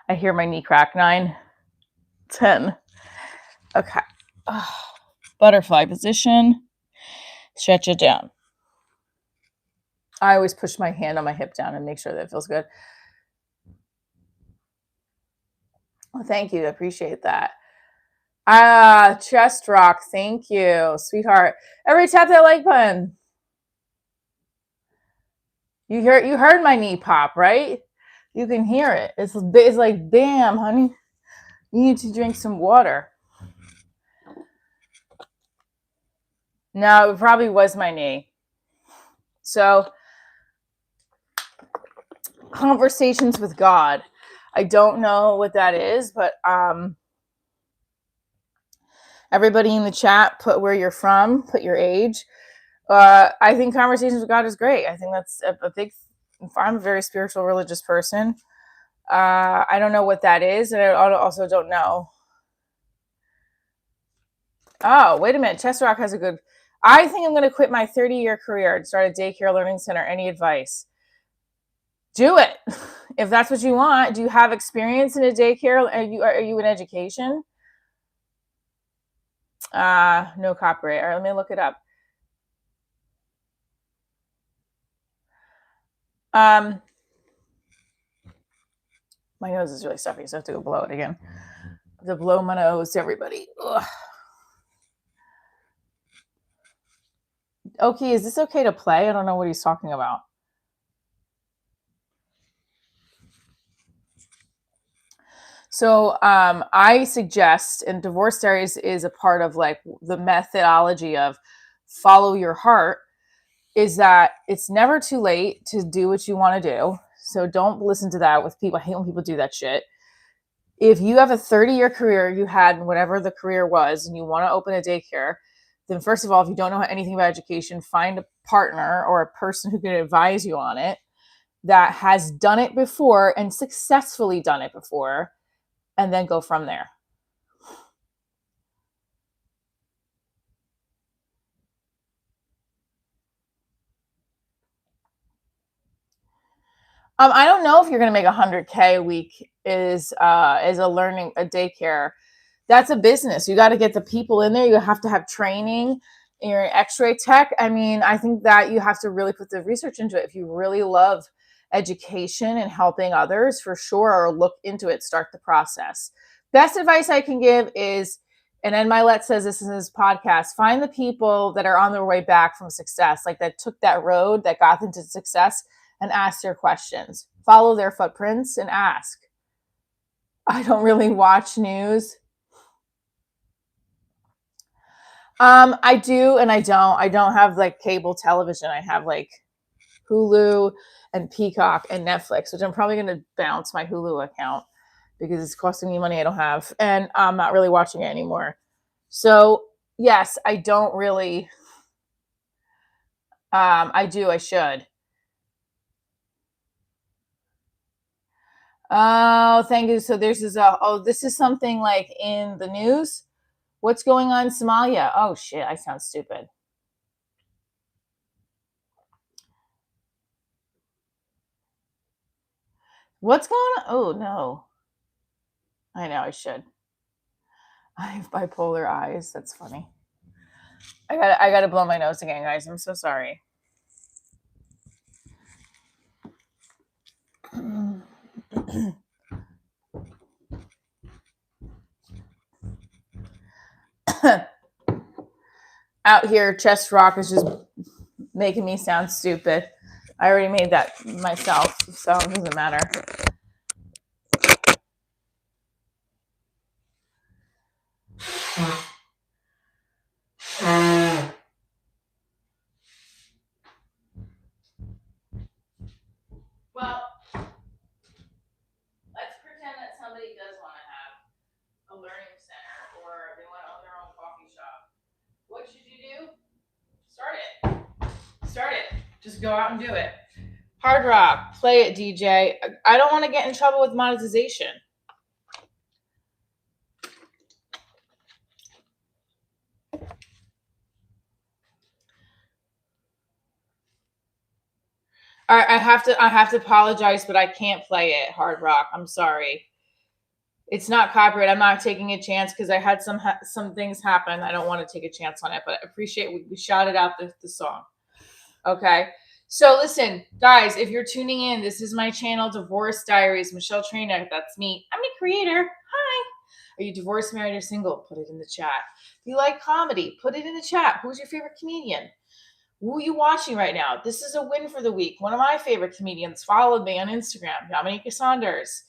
Speaker 1: I hear my knee crack. 9, 10. Okay. Butterfly position. Stretch it down. I always push my hand on my hip down and make sure that it feels good. Well, thank you. I appreciate that. Chest rock. Thank you, sweetheart. Everybody tap that like button. You heard my knee pop, right? You can hear it. It's like, bam, honey. You need to drink some water. No, it probably was my knee. So, conversations with God. I don't know what that is, but everybody in the chat, put where you're from, put your age. I think conversations with God is great. I think that's a big. I'm a very spiritual, religious person. I don't know what that is, and I also don't know. Oh, wait a minute. Chest Rock has a good. I think I'm going to quit my 30-year career and start a daycare learning center. Any advice? Do it. If that's what you want. Do you have experience in a daycare? Are you in education? No copyright. All right, let me look it up. My nose is really stuffy, so I have to go blow it again. I have to blow my nose to everybody. Ugh. Okay, is this okay to play? I don't know what he's talking about. So I suggest, and Divorce Diaries is a part of like the methodology of follow your heart, is that it's never too late to do what you want to do. So don't listen to that with people. I hate when people do that shit. If you have a 30-year career you had, whatever the career was, and you want to open a daycare, then first of all, if you don't know anything about education, find a partner or a person who can advise you on it that has done it before and successfully done it before, and then go from there. I don't know if you're going to make $100K a week is a daycare. That's a business. You got to get the people in there. You have to have training. You're an X-ray tech. I mean, I think that you have to really put the research into it. If you really love education and helping others, for sure, or look into it, start the process. Best advice I can give is, and Ed Milet says this in his podcast, find the people that are on their way back from success, like that took that road that got them to success, and ask their questions. Follow their footprints and ask. I don't really watch news. I do and I don't. I don't have like cable television. I have like Hulu and Peacock and Netflix, which I'm probably going to bounce my Hulu account because it's costing me money I don't have, and I'm not really watching it anymore. So yes, I don't really. I do. I should. Oh, thank you. So this is something like in the news. What's going on in Somalia? Oh shit, I sound stupid. What's going on? Oh no. I know I should. I have bipolar eyes. That's funny. I gotta blow my nose again, guys. I'm so sorry. Out here, chest rock is just making me sound stupid. I already made that myself, so it doesn't matter. Well, let's pretend that somebody does want to have just go out and do it. Hard Rock, play it, DJ. I don't want to get in trouble with monetization. All right, I have to apologize, but I can't play it, Hard Rock. I'm sorry. It's not copyright. I'm not taking a chance because I had some things happen. I don't want to take a chance on it, but I appreciate we shouted out the song. Okay. So listen, guys, if you're tuning in, this is my channel, Divorce Diaries. Michelle Trina, that's me. I'm a creator. Hi. Are you divorced, married, or single? Put it in the chat. If you like comedy, put it in the chat. Who's your favorite comedian? Who are you watching right now? This is a win for the week. One of my favorite comedians followed me on Instagram, Dominica Saunders.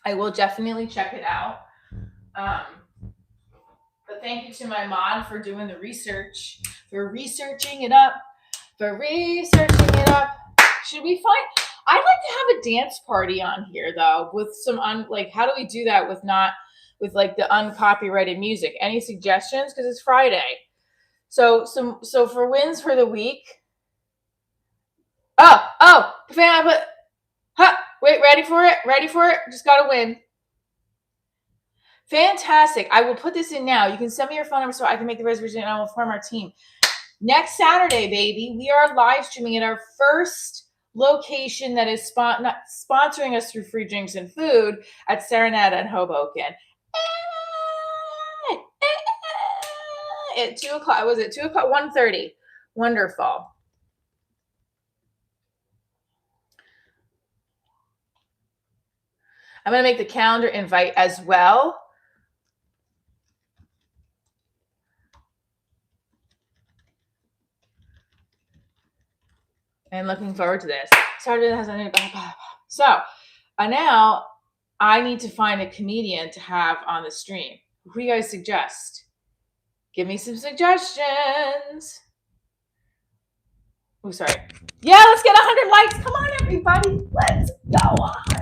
Speaker 1: I will definitely check it out. But thank you to my mod for doing the research, for researching it up, Should we find? I'd like to have a dance party on here though, with some how do we do that with like the uncopyrighted music? Any suggestions? Because it's Friday. So for wins for the week. Wait, ready for it? Just gotta win. Fantastic. I will put this in now. You can send me your phone number so I can make the reservation and I will form our team. Next Saturday, baby, we are live streaming at our first location that is not sponsoring us through free drinks and food at Serenata in Hoboken. At 2 o'clock. Was it 2 o'clock? 1:30. Wonderful. I'm going to make the calendar invite as well. And looking forward to this. Saturday has anything. So now I need to find a comedian to have on the stream. Who do you guys suggest? Give me some suggestions. Oh, sorry. Yeah, let's get 100 likes. Come on, everybody. Let's go 100.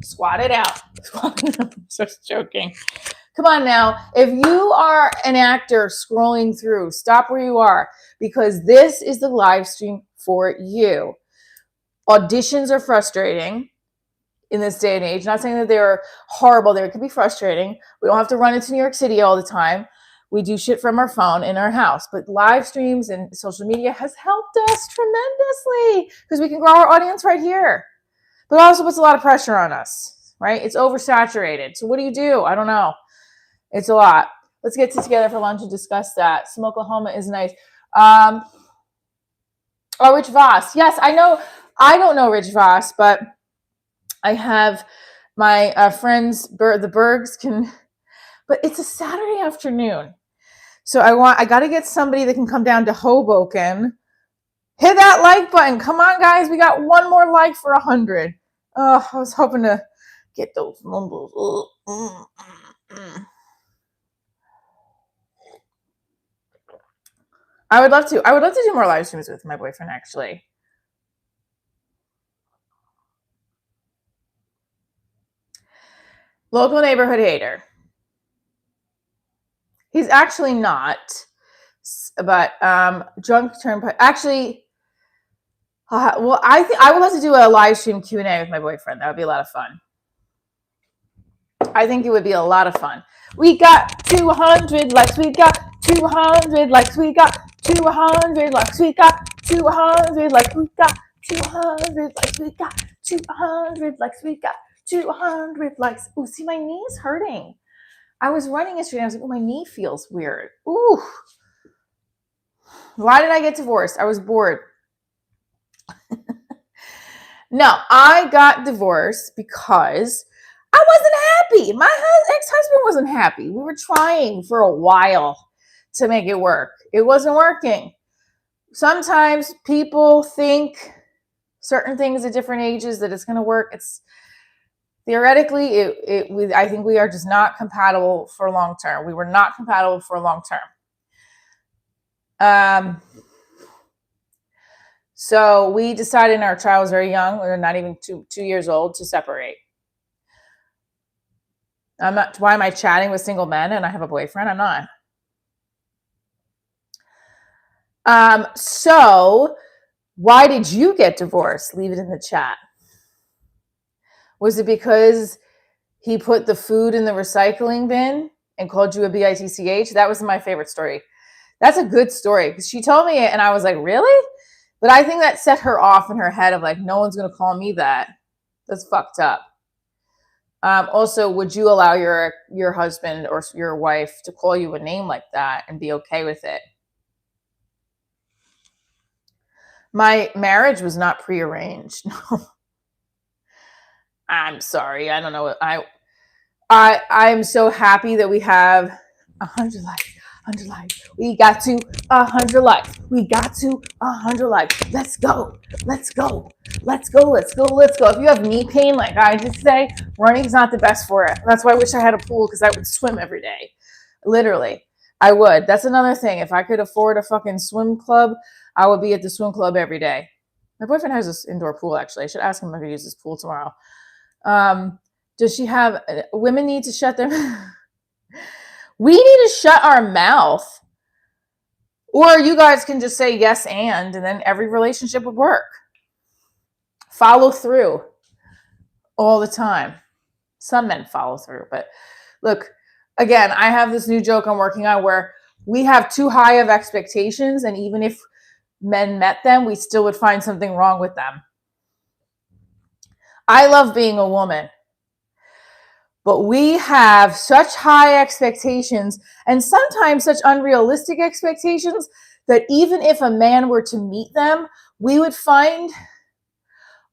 Speaker 1: Squat it out. I'm just joking. Come on now. If you are an actor scrolling through, stop where you are because this is the live stream for you. Auditions are frustrating in this day and age. Not saying that they're horrible. They could be frustrating. We don't have to run into New York City all the time. We do shit from our phone in our house. But live streams and social media has helped us tremendously because we can grow our audience right here. But it also puts a lot of pressure on us, right? It's oversaturated. So what do? I don't know. It's a lot. Let's get together for lunch and discuss that. Some Oklahoma is nice. Rich Voss. Yes, I know. I don't know Rich Voss, but I have my friends, the Bergs can, but it's a Saturday afternoon. So I got to get somebody that can come down to Hoboken. Hit that like button. Come on, guys. We got one more like for 100. Oh, I was hoping to get those numbers. I would love to do more live streams with my boyfriend, actually. Local neighborhood hater. He's actually not, but drunk turnpike. Actually, I would love to do a live stream Q&A with my boyfriend. That would be a lot of fun. I think it would be a lot of fun. We got 200 likes. We got 200 likes. We got 200 likes. We got 200 likes. We got 200 likes. We got 200 likes. We got 200 likes. Ooh, see, my knee is hurting. I was running yesterday. I was like, oh, my knee feels weird. Ooh. Why did I get divorced? I was bored. No, I got divorced because I wasn't happy. My ex-husband wasn't happy. We were trying for a while to make it work. It wasn't working. Sometimes people think certain things at different ages that it's going to work. It's theoretically, I think we are just not compatible for long term. We were not compatible for long term. So we decided, and our child was very young. We were not even two years old, to separate. I'm not. Why am I chatting with single men and I have a boyfriend? I'm not. So why did you get divorced? Leave it in the chat. Was it because he put the food in the recycling bin and called you a bitch? That was my favorite story. That's a good story because she told me it and I was like, really? But I think that set her off in her head of like, no one's going to call me that. That's fucked up. Also, would you allow your husband or your wife to call you a name like that and be okay with it? My marriage was not prearranged. No, I'm sorry. I don't know. I'm so happy that we have 100 likes. 100 likes. We got to 100 likes. We got to 100 likes. Let's go. Let's go. Let's go. Let's go. Let's go. If you have knee pain, like I just say, running's not the best for it. That's why I wish I had a pool because I would swim every day. Literally, I would. That's another thing. If I could afford a fucking swim club, I would be at the swim club every day. My boyfriend has this indoor pool, actually. I should ask him if I could use his pool tomorrow. Does she have, women need to shut their, we need to shut our mouth. Or you guys can just say yes and then every relationship would work. Follow through all the time. Some men follow through, but look, again, I have this new joke I'm working on where we have too high of expectations, and even if men met them, we still would find something wrong with them. I love being a woman, but we have such high expectations and sometimes such unrealistic expectations that even if a man were to meet them, we would find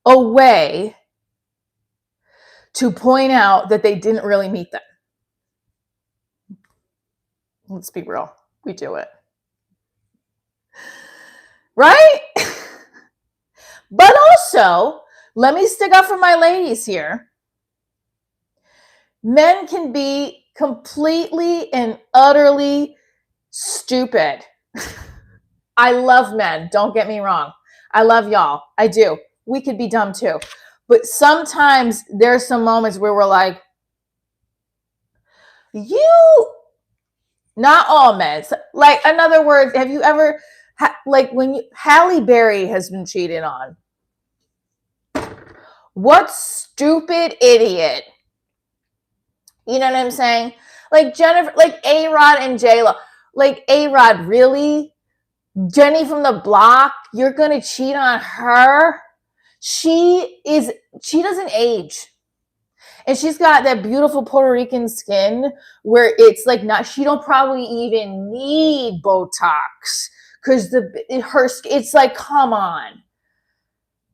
Speaker 1: a way to point out that they didn't really meet them. Let's be real. We do it. Right? But also, let me stick up for my ladies here. Men can be completely and utterly stupid. I love men. Don't get me wrong. I love y'all. I do. We could be dumb too. But sometimes there's some moments where we're like, not all men. Like, in other words, have you ever, like when Halle Berry has been cheated on? What stupid idiot. You know what I'm saying? Like Jennifer, like A-Rod and J-Lo. Like A-Rod, really? Jenny from the block, you're going to cheat on her? She doesn't age. And she's got that beautiful Puerto Rican skin where it's like she don't probably even need Botox because it's like, come on.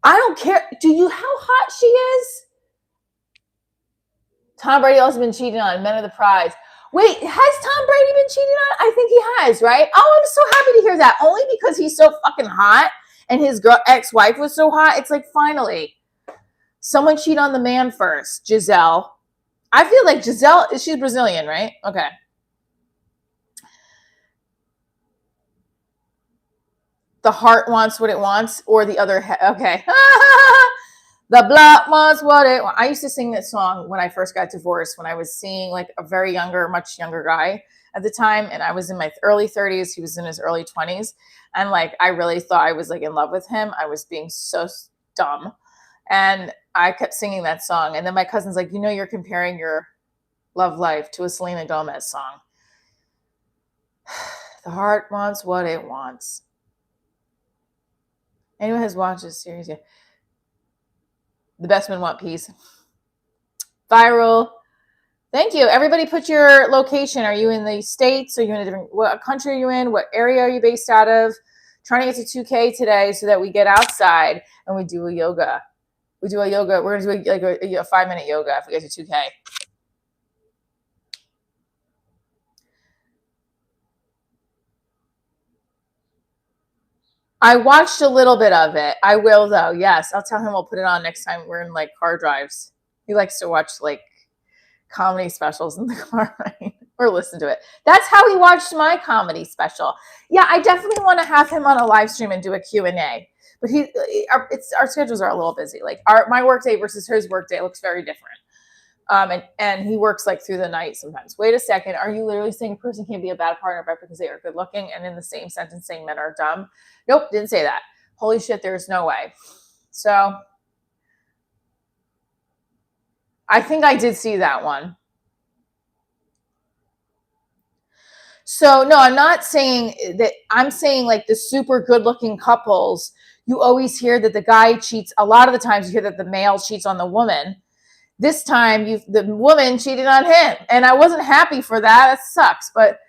Speaker 1: I don't care. How hot she is? Tom Brady also been cheating on Men of the Prize. Wait, has Tom Brady been cheating on? I think he has, right? Oh, I'm so happy to hear that. Only because he's so fucking hot and his ex-wife was so hot. It's like, finally, someone cheat on the man first. Giselle. I feel like Giselle, she's Brazilian, right? Okay. The heart wants what it wants, or the other okay. The blood wants what it wants. I used to sing that song when I first got divorced, when I was seeing like a much younger guy at the time. And I was in my early 30s. He was in his early 20s. And like, I really thought I was like in love with him. I was being so dumb. And I kept singing that song. And then my cousin's like, you're comparing your love life to a Selena Gomez song. The heart wants what it wants. Anyone has watched this series yet? The best men want peace. Viral. Thank you. Everybody put your location. Are you in the States? Are you in what country are you in? What area are you based out of? Trying to get to 2K today so that we get outside and we do a yoga. We're going to do a 5-minute yoga if we get to 2K. I watched a little bit of it. I will, though. Yes. I'll tell him we'll put it on next time we're in like car drives. He likes to watch like comedy specials in the car, right? Or listen to it. That's how he watched my comedy special. Yeah, I definitely want to have him on a live stream and do a Q&A. But our schedules are a little busy. Like my work day versus his work day looks very different. And he works like through the night sometimes. Wait a second. Are you literally saying a person can't be a bad partner but because they are good looking, and in the same sentence saying men are dumb? Nope, didn't say that. Holy shit, there's no way. So I think I did see that one. So no, I'm not saying that. I'm saying like the super good looking couples, you always hear that the guy cheats. A lot of the times you hear that the male cheats on the woman. This time the woman cheated on him. And I wasn't happy for that. That sucks. But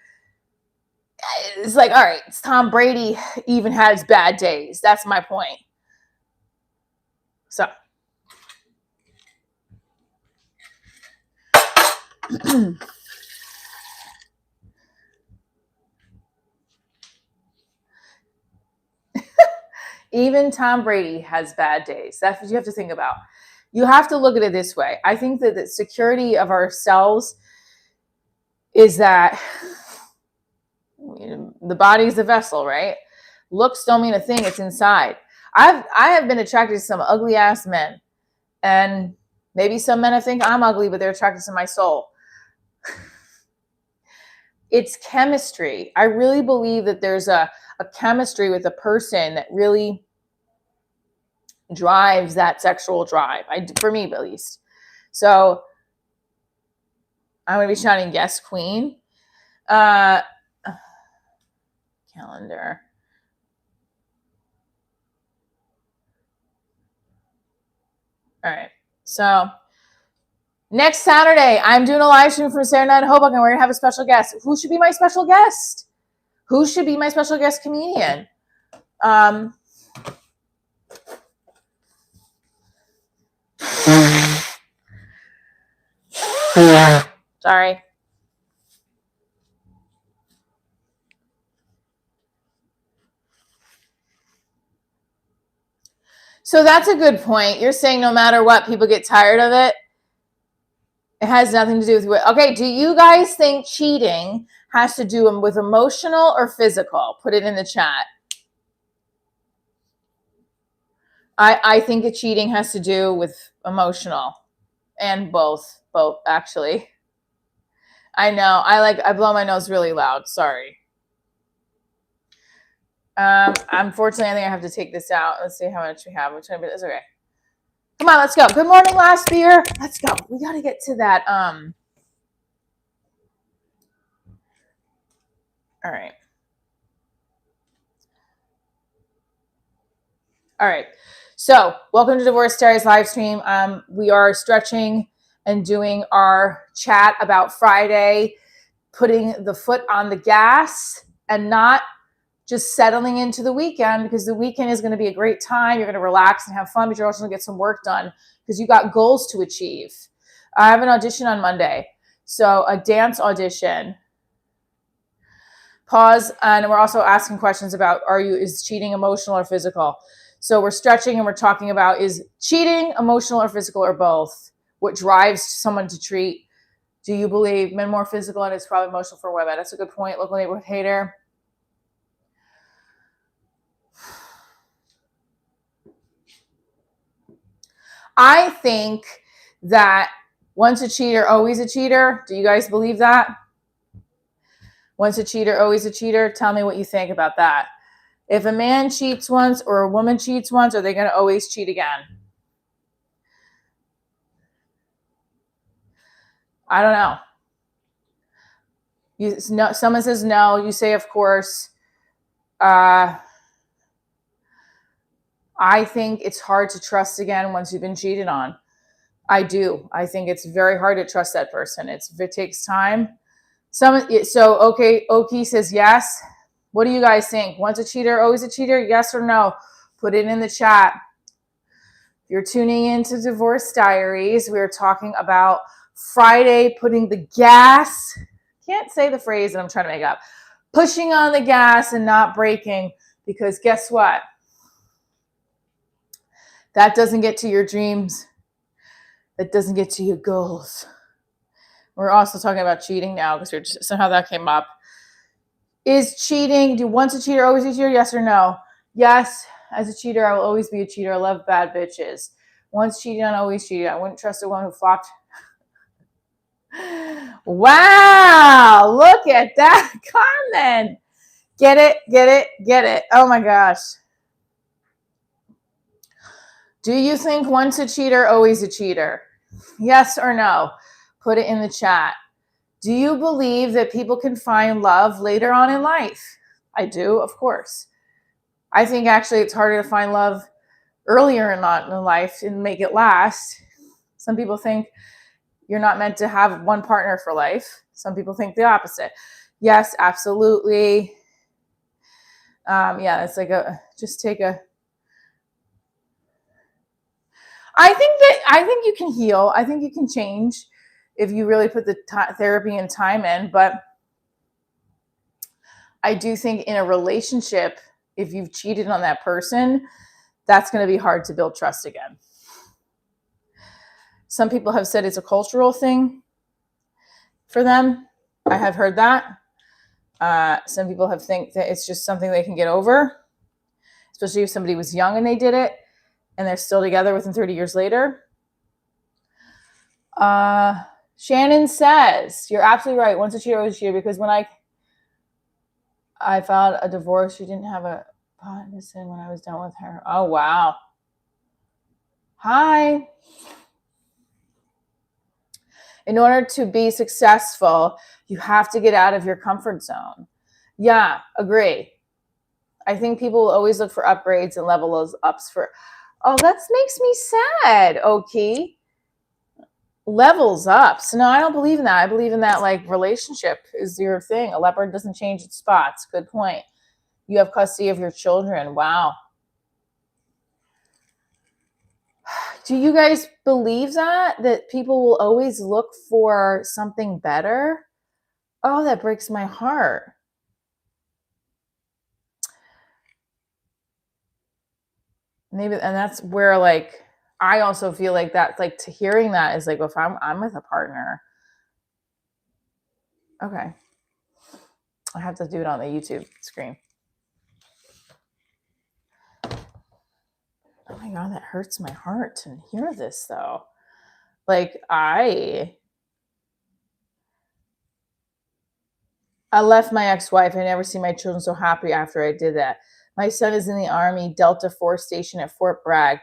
Speaker 1: it's like, all right, Tom Brady even has bad days. That's my point. So even Tom Brady has bad days. That's what you have to think about. You have to look at it this way. I think that the security of ourselves is that the body's the vessel, right? Looks don't mean a thing. It's inside. I have been attracted to some ugly ass men, and maybe some men think I'm ugly, but they're attracted to my soul. It's chemistry. I really believe that there's a chemistry with a person that really drives that sexual drive. For me, at least. So I'm going to be shouting yes, queen. Calendar. All right. So next Saturday, I'm doing a live stream from Saturday Night in Hoboken. We're going to have a special guest. Who should be my special guest? Who should be my special guest comedian? Sorry. So that's a good point. You're saying no matter what, people get tired of it. It has nothing to do with what. Okay, do you guys think cheating has to do with emotional or physical? Put it in the chat. I think that cheating has to do with emotional, and both actually. I know. I blow my nose really loud. Sorry. Unfortunately, I think I have to take this out. Let's see how much we have. Which it's okay. Come on, let's go. Good morning, last beer. Let's go. We got to get to that. All right. All right. So welcome to Divorce Diaries live stream. We are stretching and doing our chat about Friday, putting the foot on the gas and not just settling into the weekend, because the weekend is going to be a great time. You're going to relax and have fun, but you're also going to get some work done because you got goals to achieve. I have an audition on Monday. So a dance audition. Pause. And we're also asking questions about, is cheating emotional or physical? So we're stretching and we're talking about, is cheating emotional or physical or both? What drives someone to treat? Do you believe men more physical and it's probably emotional for women? That's a good point. Local neighborhood hater. I think that once a cheater, always a cheater. Do you guys believe that? Once a cheater, always a cheater. Tell me what you think about that. If a man cheats once or a woman cheats once, are they going to always cheat again? I don't know. Someone says no. You say, of course. I think it's hard to trust again once you've been cheated on. I do. I think it's very hard to trust that person. It takes time. Okay, Oki says yes. What do you guys think? Once a cheater, always a cheater? Yes or no? Put it in the chat. If you're tuning into Divorce Diaries, we're talking about Friday putting the gas. Can't say the phrase that I'm trying to make up. Pushing on the gas and not braking, because guess what? That doesn't get to your dreams. That doesn't get to your goals. We're also talking about cheating now because somehow that came up. Is cheating, do once a cheater, always a cheater? Yes or no? Yes, as a cheater, I will always be a cheater. I love bad bitches. Once cheated on, always cheated. I wouldn't trust a woman who flopped Wow, look at that comment. Get it, get it, get it. Oh my gosh. Do you think once a cheater, always a cheater? Yes or no? Put it in the chat. Do you believe that people can find love later on in life? I do, of course. I think actually it's harder to find love earlier in life and make it last. Some people think you're not meant to have one partner for life. Some people think the opposite. Yes, absolutely. Yeah, it's like just take a. I think you can heal. I think you can change if you really put the therapy and time in. But I do think in a relationship, if you've cheated on that person, that's going to be hard to build trust again. Some people have said it's a cultural thing for them. I have heard that. Some people have think that it's just something they can get over, especially if somebody was young and they did it and they're still together within 30 years later. Shannon says, you're absolutely right. Once a cheater, always a cheater. Because when I filed a divorce, she didn't have a partisan when I was done with her. Oh, wow. Hi. In order to be successful, you have to get out of your comfort zone. Yeah, agree. I think people will always look for upgrades and level those ups for, oh, that makes me sad, okay? Levels up. So no, I don't believe in that. I believe in that like relationship is your thing. A leopard doesn't change its spots. Good point. You have custody of your children. Wow. Do you guys believe that people will always look for something better? Oh, that breaks my heart. Maybe, and that's where like I also feel like that, like to hearing that is like, well, if I'm with a partner, okay, I have to do it on the YouTube screen. Oh my God, that hurts my heart to hear this though. Like I left my ex-wife. I never see my children so happy after I did that. My son is in the Army, Delta Force Station at Fort Bragg.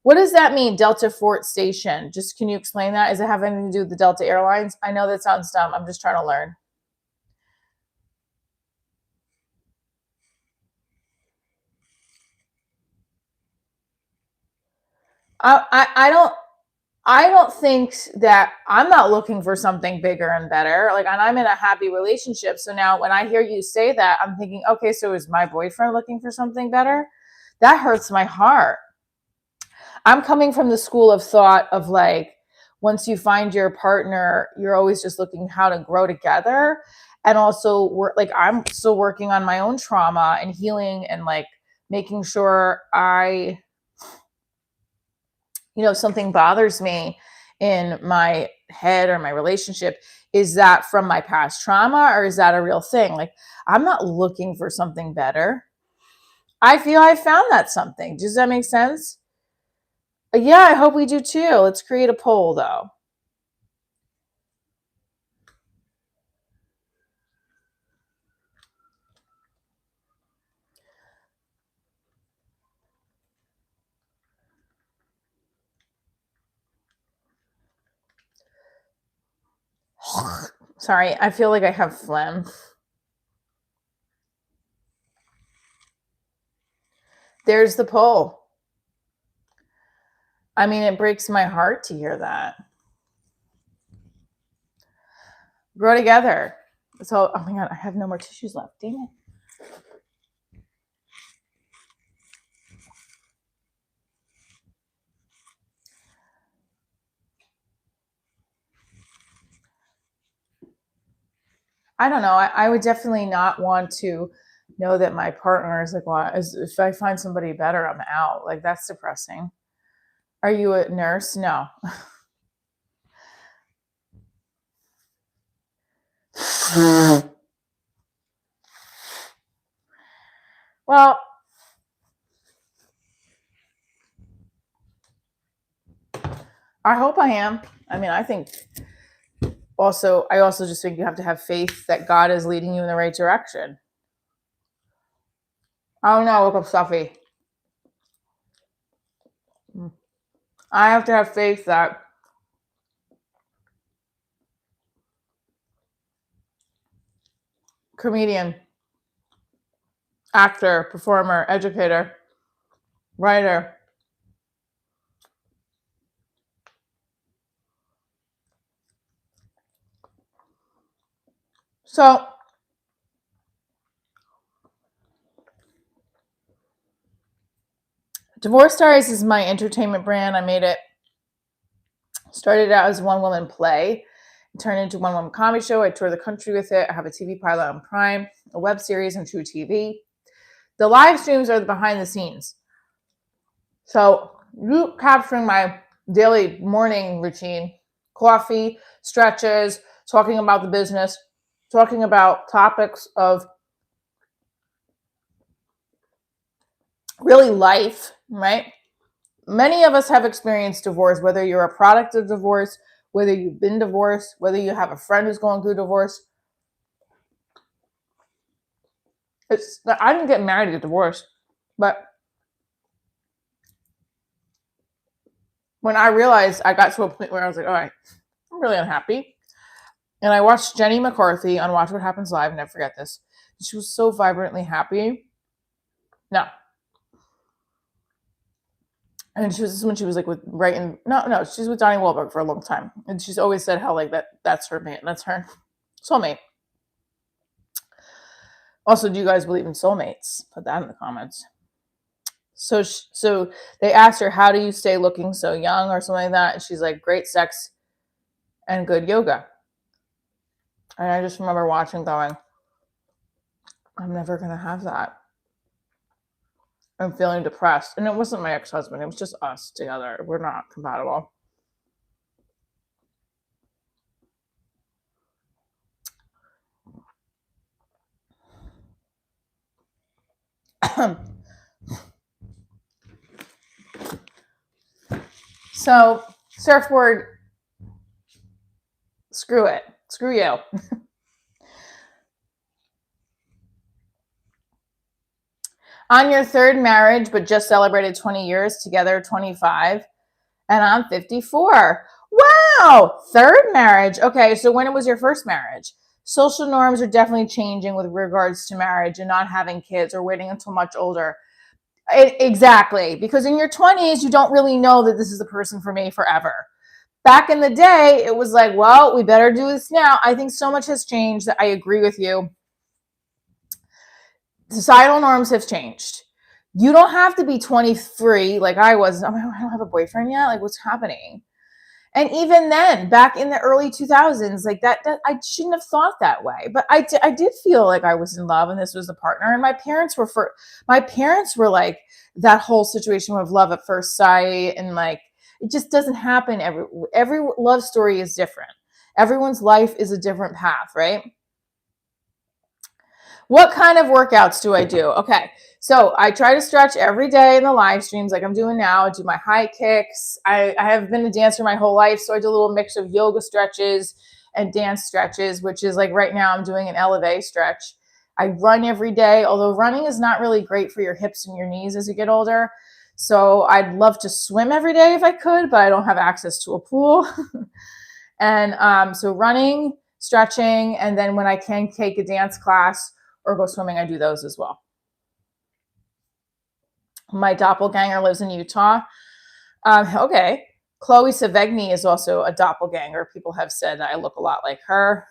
Speaker 1: What does that mean, Delta Fort Station? Just can you explain that? Does it have anything to do with the Delta Airlines? I know that sounds dumb. I'm just trying to learn. I don't think that I'm not looking for something bigger and better. Like, and I'm in a happy relationship. So now when I hear you say that, I'm thinking, okay, so is my boyfriend looking for something better? That hurts my heart. I'm coming from the school of thought of like, once you find your partner, you're always just looking how to grow together. And also like I'm still working on my own trauma and healing and like making sure something bothers me in my head or my relationship. Is that from my past trauma or is that a real thing? Like, I'm not looking for something better. I feel I found that something. Does that make sense? Yeah, I hope we do too. Let's create a poll though. Sorry, I feel like I have phlegm. There's the poll. I mean, it breaks my heart to hear that. Grow together. So, oh my God, I have no more tissues left. Damn it. I don't know. I would definitely not want to know that my partner is like, well, if I find somebody better, I'm out. Like, that's depressing. Are you a nurse? No. Well, I hope I am. I mean, I think I also just think you have to have faith that God is leading you in the right direction. I don't know, I woke up stuffy. I have to have faith that comedian, actor, performer, educator, writer. So Divorce Diaries is my entertainment brand. I made it, started out as a one-woman play, turned into a one-woman comedy show. I tour the country with it. I have a TV pilot on Prime, a web series on True TV. The live streams are the behind the scenes. So you capturing my daily morning routine, coffee, stretches, talking about the business, talking about topics of really life, right? Many of us have experienced divorce, whether you're a product of divorce, whether you've been divorced, whether you have a friend who's going through divorce. I didn't get married to get divorced, but when I realized, I got to a point where I was like, all right, I'm really unhappy. And I watched Jenny McCarthy on Watch What Happens Live, never forget this. She was so vibrantly happy. No. And this is when she was like with no, she's with Donnie Wahlberg for a long time. And she's always said how like that's her man, that's her soulmate. Also, do you guys believe in soulmates? Put that in the comments. So they asked her, how do you stay looking so young or something like that? And she's like, great sex and good yoga. And I just remember watching going, I'm never going to have that. I'm feeling depressed. And it wasn't my ex-husband. It was just us together. We're not compatible. So, surfboard, screw it. Screw you. On your third marriage, but just celebrated 20 years together, 25, and I'm 54. Wow! Third marriage. Okay, so when it was your first marriage? Social norms are definitely changing with regards to marriage and not having kids or waiting until much older. Exactly, because in your 20s, you don't really know that this is the person for me forever. Back in the day, it was like, well, we better do this now. I think so much has changed that I agree with you. Societal norms have changed. You don't have to be 23 like I was. I don't have a boyfriend yet. Like, what's happening? And even then, back in the early 2000s, like that I shouldn't have thought that way. But I did feel like I was in love and this was the partner. And my parents were like that whole situation of love at first sight. And like, it just doesn't happen. Every love story is different. Everyone's life is a different path, right? What kind of workouts do I do? Okay, so I try to stretch every day in the live streams like I'm doing now. I do my high kicks. I have been a dancer my whole life, so I do a little mix of yoga stretches and dance stretches, which is like right now I'm doing an elevate stretch. I run every day, although running is not really great for your hips and your knees as you get older. So I'd love to swim every day if I could, but I don't have access to a pool. And so running, stretching, and then when I can take a dance class or go swimming, I do those as well. My doppelganger lives in Utah. Okay. Chloe Sevigny is also a doppelganger. People have said that I look a lot like her.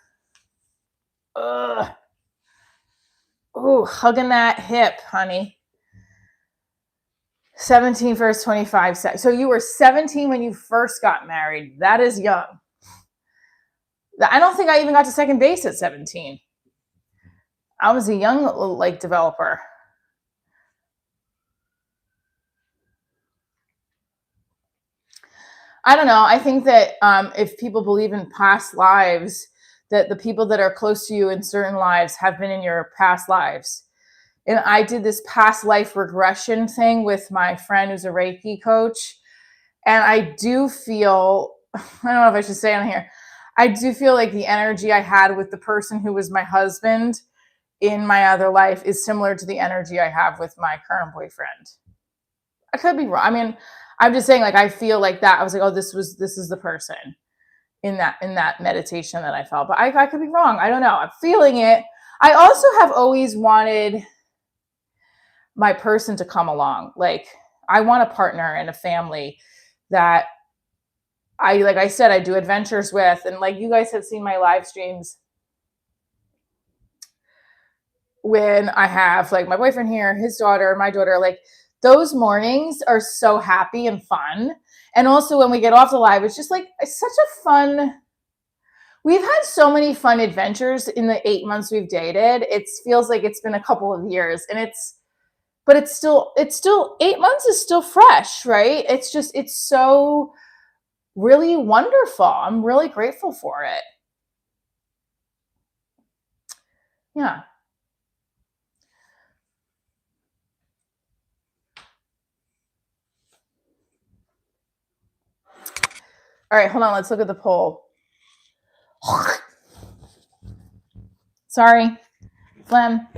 Speaker 1: Ugh. Ooh, hugging that hip, honey. 17 verse 25. So you were 17 when you first got married. That is young. I don't think I even got to second base at 17. I was a young like developer. I don't know. I think that if people believe in past lives, that the people that are close to you in certain lives have been in your past lives. And I did this past life regression thing with my friend who's a Reiki coach. And I do feel, I don't know if I should say on here, I do feel like the energy I had with the person who was my husband in my other life is similar to the energy I have with my current boyfriend. I could be wrong. I mean, I'm just saying, like, I feel like that. I was like, oh, this is the person in that meditation that I felt. But I could be wrong. I don't know. I'm feeling it. I also have always wanted my person to come along. Like, I want a partner and a family that like I said, I do adventures with, and like you guys have seen my live streams when I have like my boyfriend here, his daughter, my daughter, like those mornings are so happy and fun. And also when we get off the live, it's just like, it's such a fun, we've had so many fun adventures in the 8 months we've dated. It feels like it's been a couple of years, and but it's still 8 months is still fresh, right? It's so really wonderful. I'm really grateful for it. Yeah. All right, hold on. Let's look at the poll. Sorry, phlegm.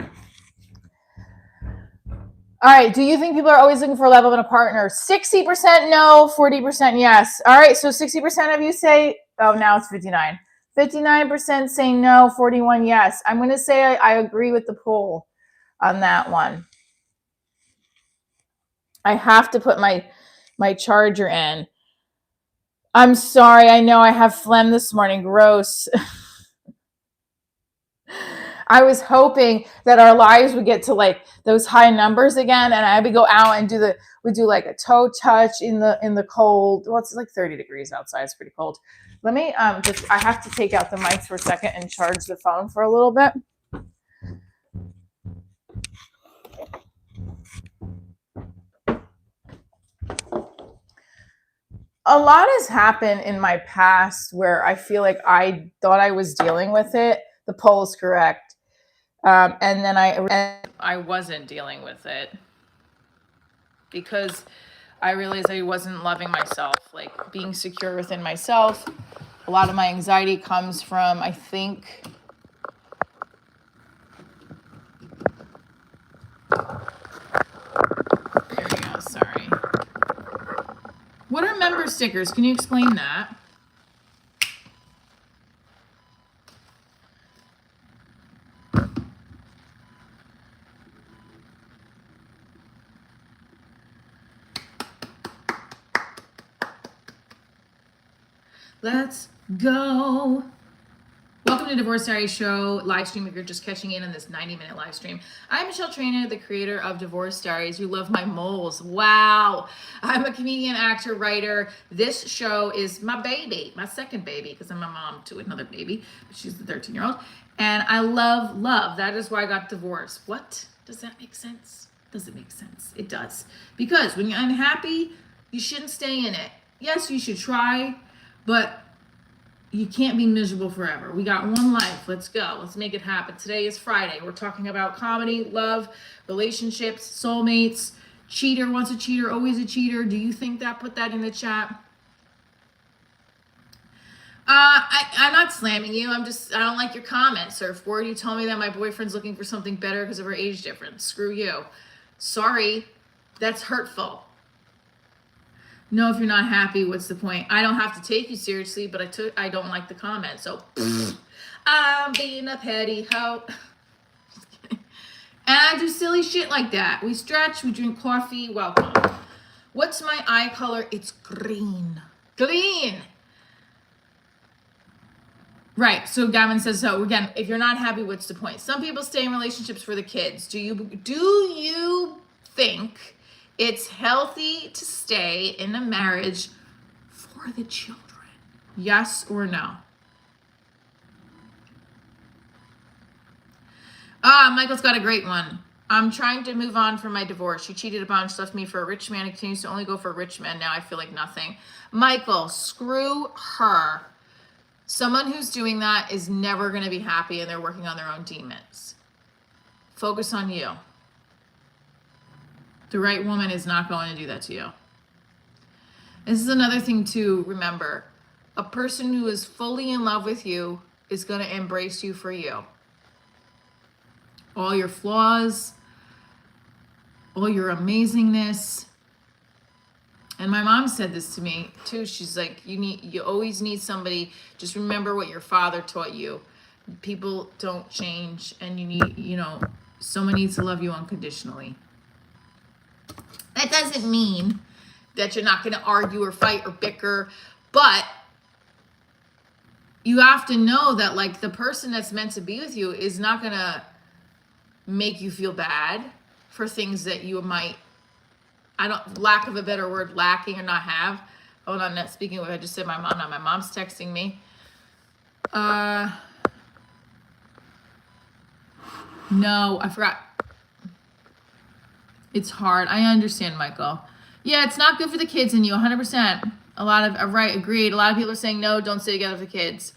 Speaker 1: All right. Do you think people are always looking for a level in a partner? 60% no, 40% yes. All right. So 60% of you say, oh, now it's 59. 59% say no, 41 yes. I'm going to say I agree with the poll on that one. I have to put my charger in. I'm sorry. I know I have phlegm this morning. Gross. I was hoping that our lives would get to like those high numbers again, and I would go out and do like a toe touch in the cold. Well, it's like 30 degrees outside. It's pretty cold. Let me I have to take out the mics for a second and charge the phone for a little bit. A lot has happened in my past where I feel like I thought I was dealing with it. The poll is correct. And then I wasn't dealing with it because I realized I wasn't loving myself, like being secure within myself. A lot of my anxiety comes from, I think, there we go, sorry. What are member stickers? Can you explain that? Let's go. Welcome to Divorce Diaries Show live stream if you're just catching in on this 90-minute live stream. I'm Michelle Trainer, the creator of Divorce Diaries. You love my moles. Wow. I'm a comedian, actor, writer. This show is my baby, my second baby, because I'm a mom to another baby. She's the 13-year-old. And I love love. That is why I got divorced. What? Does that make sense? Does it make sense? It does. Because when you're unhappy, you shouldn't stay in it. Yes, you should try, but you can't be miserable forever. We got one life. Let's go. Let's make it happen. Today is Friday. We're talking about comedy, love, relationships, soulmates, cheater, once a cheater, always a cheater. Do you think that? Put that in the chat. I'm not slamming you. I don't like your comment, Surfboard. You told me that my boyfriend's looking for something better because of our age difference. Screw you. Sorry. That's hurtful. No, if you're not happy, what's the point? I don't have to take you seriously, but I don't like the comment. So I'm being a petty hoe. And I do silly shit like that. We stretch, we drink coffee. Welcome. What's my eye color? It's green. Green. Right. So Gavin says, so again, if you're not happy, what's the point? Some people stay in relationships for the kids. Do you think it's healthy to stay in a marriage for the children? Yes or no? Michael's got a great one. I'm trying to move on from my divorce. She cheated a bunch, left me for a rich man, and continues to only go for rich men. Now I feel like nothing. Michael, screw her. Someone who's doing that is never going to be happy, and they're working on their own demons. Focus on you. The right woman is not going to do that to you. This is another thing to remember. A person who is fully in love with you is going to embrace you for you. All your flaws, all your amazingness. And my mom said this to me too. She's like, you always need somebody. Just remember what your father taught you. People don't change, and you need, someone needs to love you unconditionally. That doesn't mean that you're not going to argue or fight or bicker, but you have to know that like the person that's meant to be with you is not going to make you feel bad for things that you might, lack of a better word, lacking or not have. Hold on, not speaking of what I just said, my mom, now my mom's texting me. No, I forgot. It's hard. I understand, Michael. Yeah, it's not good for the kids in you, 100%. Right, agreed. A lot of people are saying, no, don't stay together for kids.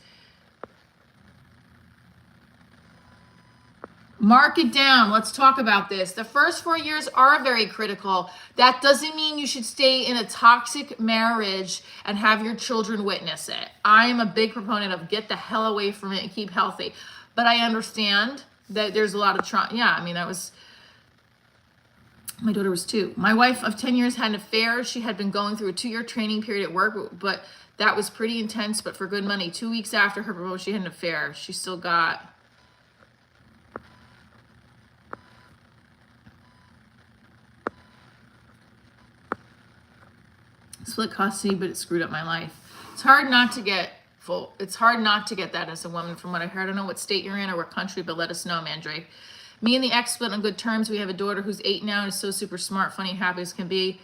Speaker 1: Mark it down. Let's talk about this. The first 4 years are very critical. That doesn't mean you should stay in a toxic marriage and have your children witness it. I am a big proponent of get the hell away from it and keep healthy. But I understand that there's a lot of trauma. Yeah, I mean, my daughter was 2. My wife of 10 years had an affair. She had been going through a 2-year training period at work, but that was pretty intense, but for good money. 2 weeks after her promotion, she had an affair. She still got... split custody, but it screwed up my life. It's hard not to get that as a woman from what I heard. I don't know what state you're in or what country, but let us know, Mandrake. Me and the ex split on good terms. We have a daughter who's 8 now and is so super smart, funny, happy as can be.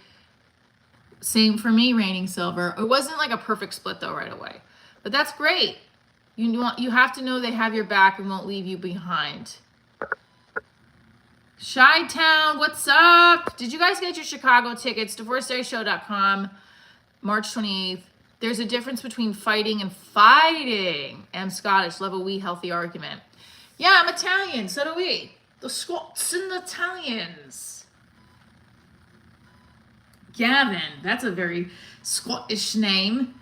Speaker 1: Same for me, Reigning Silver. It wasn't like a perfect split though right away, but that's great. You have to know they have your back and won't leave you behind. Chi-Town, what's up? Did you guys get your Chicago tickets? DivorceDiaryShow.com, March 28th. There's a difference between fighting and fighting. I'm Scottish. Love a wee healthy argument. Yeah, I'm Italian. So do we. The Scots and the Italians. Gavin. That's a very Scottish name.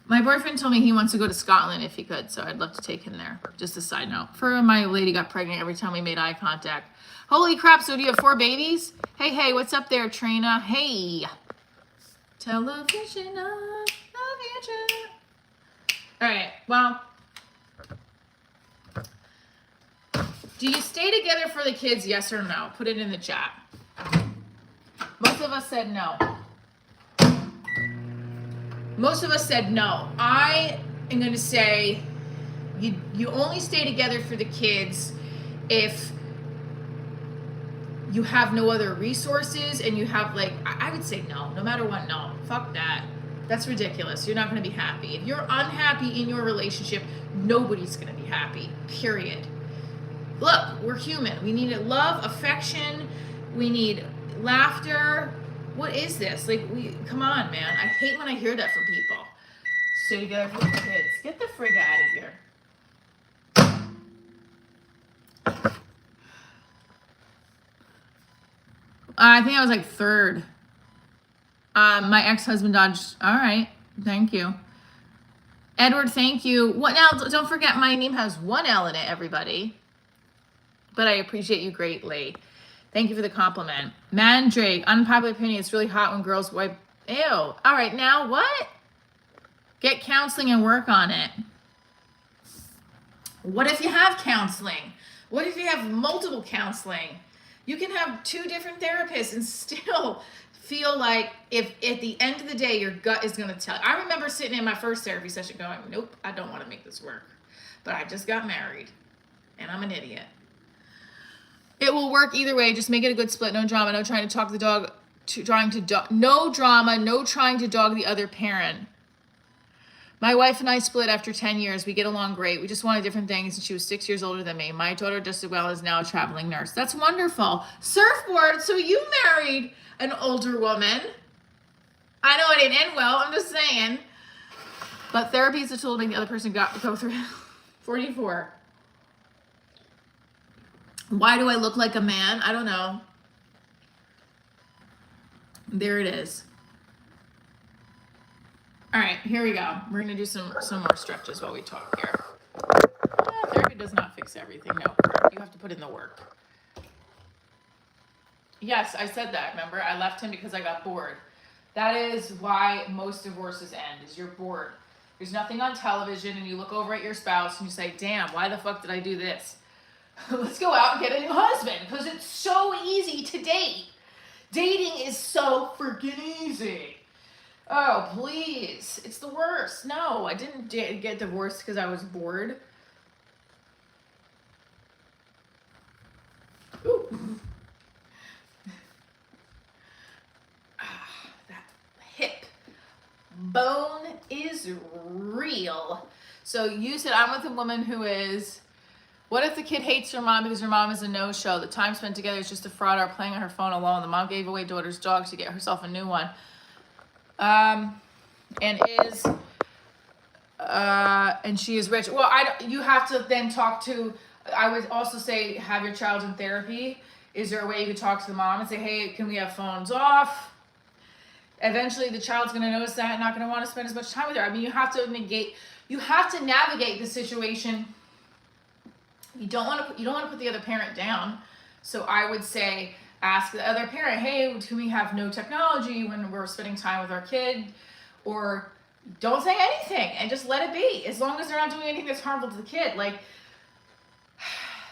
Speaker 1: My boyfriend told me he wants to go to Scotland if he could, so I'd love to take him there. Just a side note. My lady got pregnant every time we made eye contact. Holy crap, so do you have 4 babies? Hey, what's up there, Trina? Hey. Television of the future. All right, well. Do you stay together for the kids, yes or no? Put it in the chat. Most of us said no. Most of us said no. I am going to say you only stay together for the kids if you have no other resources and you have I would say no matter what. No, fuck that. That's ridiculous. You're not going to be happy. If you're unhappy in your relationship, nobody's going to be happy, period. Look, we're human. We need love, affection. We need laughter. What is this? Come on, man. I hate when I hear that from people. Stay together for the kids. Get the frig out of here. I think I was 3rd. My ex-husband dodged. All right. Thank you. Edward, thank you. What now? Don't forget my name has 1 L in it, everybody. But I appreciate you greatly. Thank you for the compliment. Mandrake, unpopular opinion. It's really hot when girls wipe. Ew. All right. Now what? Get counseling and work on it. What if you have counseling? What if you have multiple counseling? You can have 2 different therapists and still feel like if at the end of the day, your gut is going to tell. I remember sitting in my first therapy session going, nope, I don't want to make this work. But I just got married and I'm an idiot. It will work either way. Just make it a good split. No drama. No trying to talk the dog. No drama. No trying to dog the other parent. My wife and I split after 10 years. We get along great. We just wanted different things, and she was 6 years older than me. My daughter just as well is now a traveling nurse. That's wonderful. Surfboard, so you married an older woman. I know it didn't end well. I'm just saying. But therapy is a tool to make the other person go through. 44. Why do I look like a man? I don't know. There it is. All right, here we go. We're gonna do some more stretches while we talk here. Therapy does not fix everything. No, you have to put in the work. Yes, I said that. Remember, I left him because I got bored. That is why most divorces end, is you're bored. There's nothing on television and you look over at your spouse and you say, damn, why the fuck did I do this? Let's go out and get a new husband, because it's so easy to date. Dating is so freaking easy. Oh, please. It's the worst. No, I didn't get divorced because I was bored. Ooh. That hip bone is real. So you said, I'm with a woman who is, what if the kid hates her mom because her mom is a no-show? The time spent together is just a fraud or playing on her phone alone. The mom gave away daughter's dog to get herself a new one. And she is rich. Well, you have to then talk to, I would also say, have your child in therapy. Is there a way you could talk to the mom and say, hey, can we have phones off? Eventually the child's going to notice that and not going to want to spend as much time with her. I mean, you have to navigate the situation. You don't want to put the other parent down. So I would say, ask the other parent, hey, can we have no technology when we're spending time with our kid? Or don't say anything and just let it be, as long as they're not doing anything that's harmful to the kid. Like,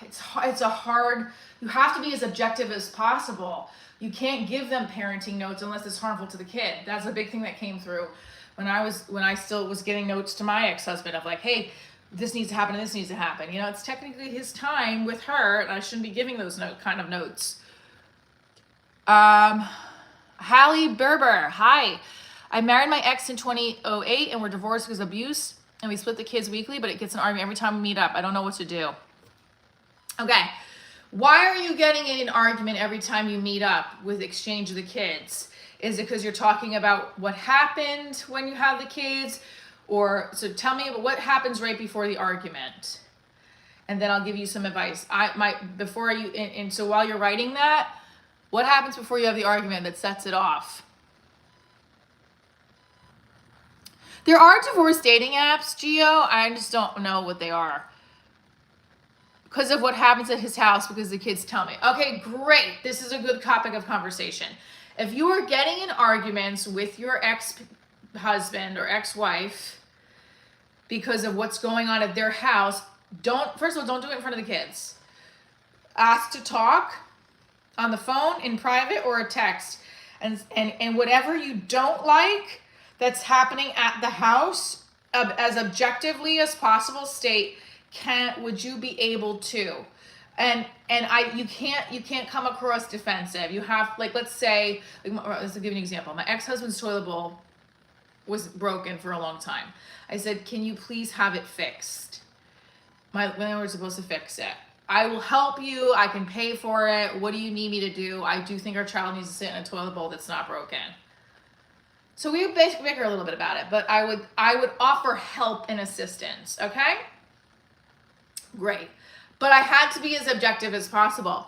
Speaker 1: it's a hard, you have to be as objective as possible. You can't give them parenting notes unless it's harmful to the kid. That's a big thing that came through when I still was getting notes to my ex-husband of like, hey, this needs to happen and this needs to happen. You know, it's technically his time with her and I shouldn't be giving those kind of notes. Hallie Berber, hi. I married my ex in 2008 and we're divorced because of abuse, and we split the kids weekly, but it gets an argument every time we meet up. I don't know what to do. Okay. Why are you getting in an argument every time you meet up with exchange of the kids? Is it because you're talking about what happened when you have the kids? Or, so tell me what happens right before the argument. And then I'll give you some advice. So while you're writing that, what happens before you have the argument that sets it off? There are divorce dating apps, Gio. I just don't know what they are. Because of what happens at his house, because the kids tell me. Okay, great. This is a good topic of conversation. If you are getting in arguments with your ex-husband or ex-wife because of what's going on at their house, first of all, don't do it in front of the kids. Ask to talk on the phone, in private, or a text. And whatever you don't like that's happening at the house, as objectively as possible, state, would you be able to? And you can't come across defensive. You have, like, let's say, let's give you an example. My ex-husband's toilet bowl was broken for a long time. I said, can you please have it fixed? When we're supposed to fix it. I will help you. I can pay for it. What do you need me to do? I do think our child needs to sit in a toilet bowl that's not broken. So we would basically bicker a little bit about it, but I would offer help and assistance, okay? Great. But I had to be as objective as possible.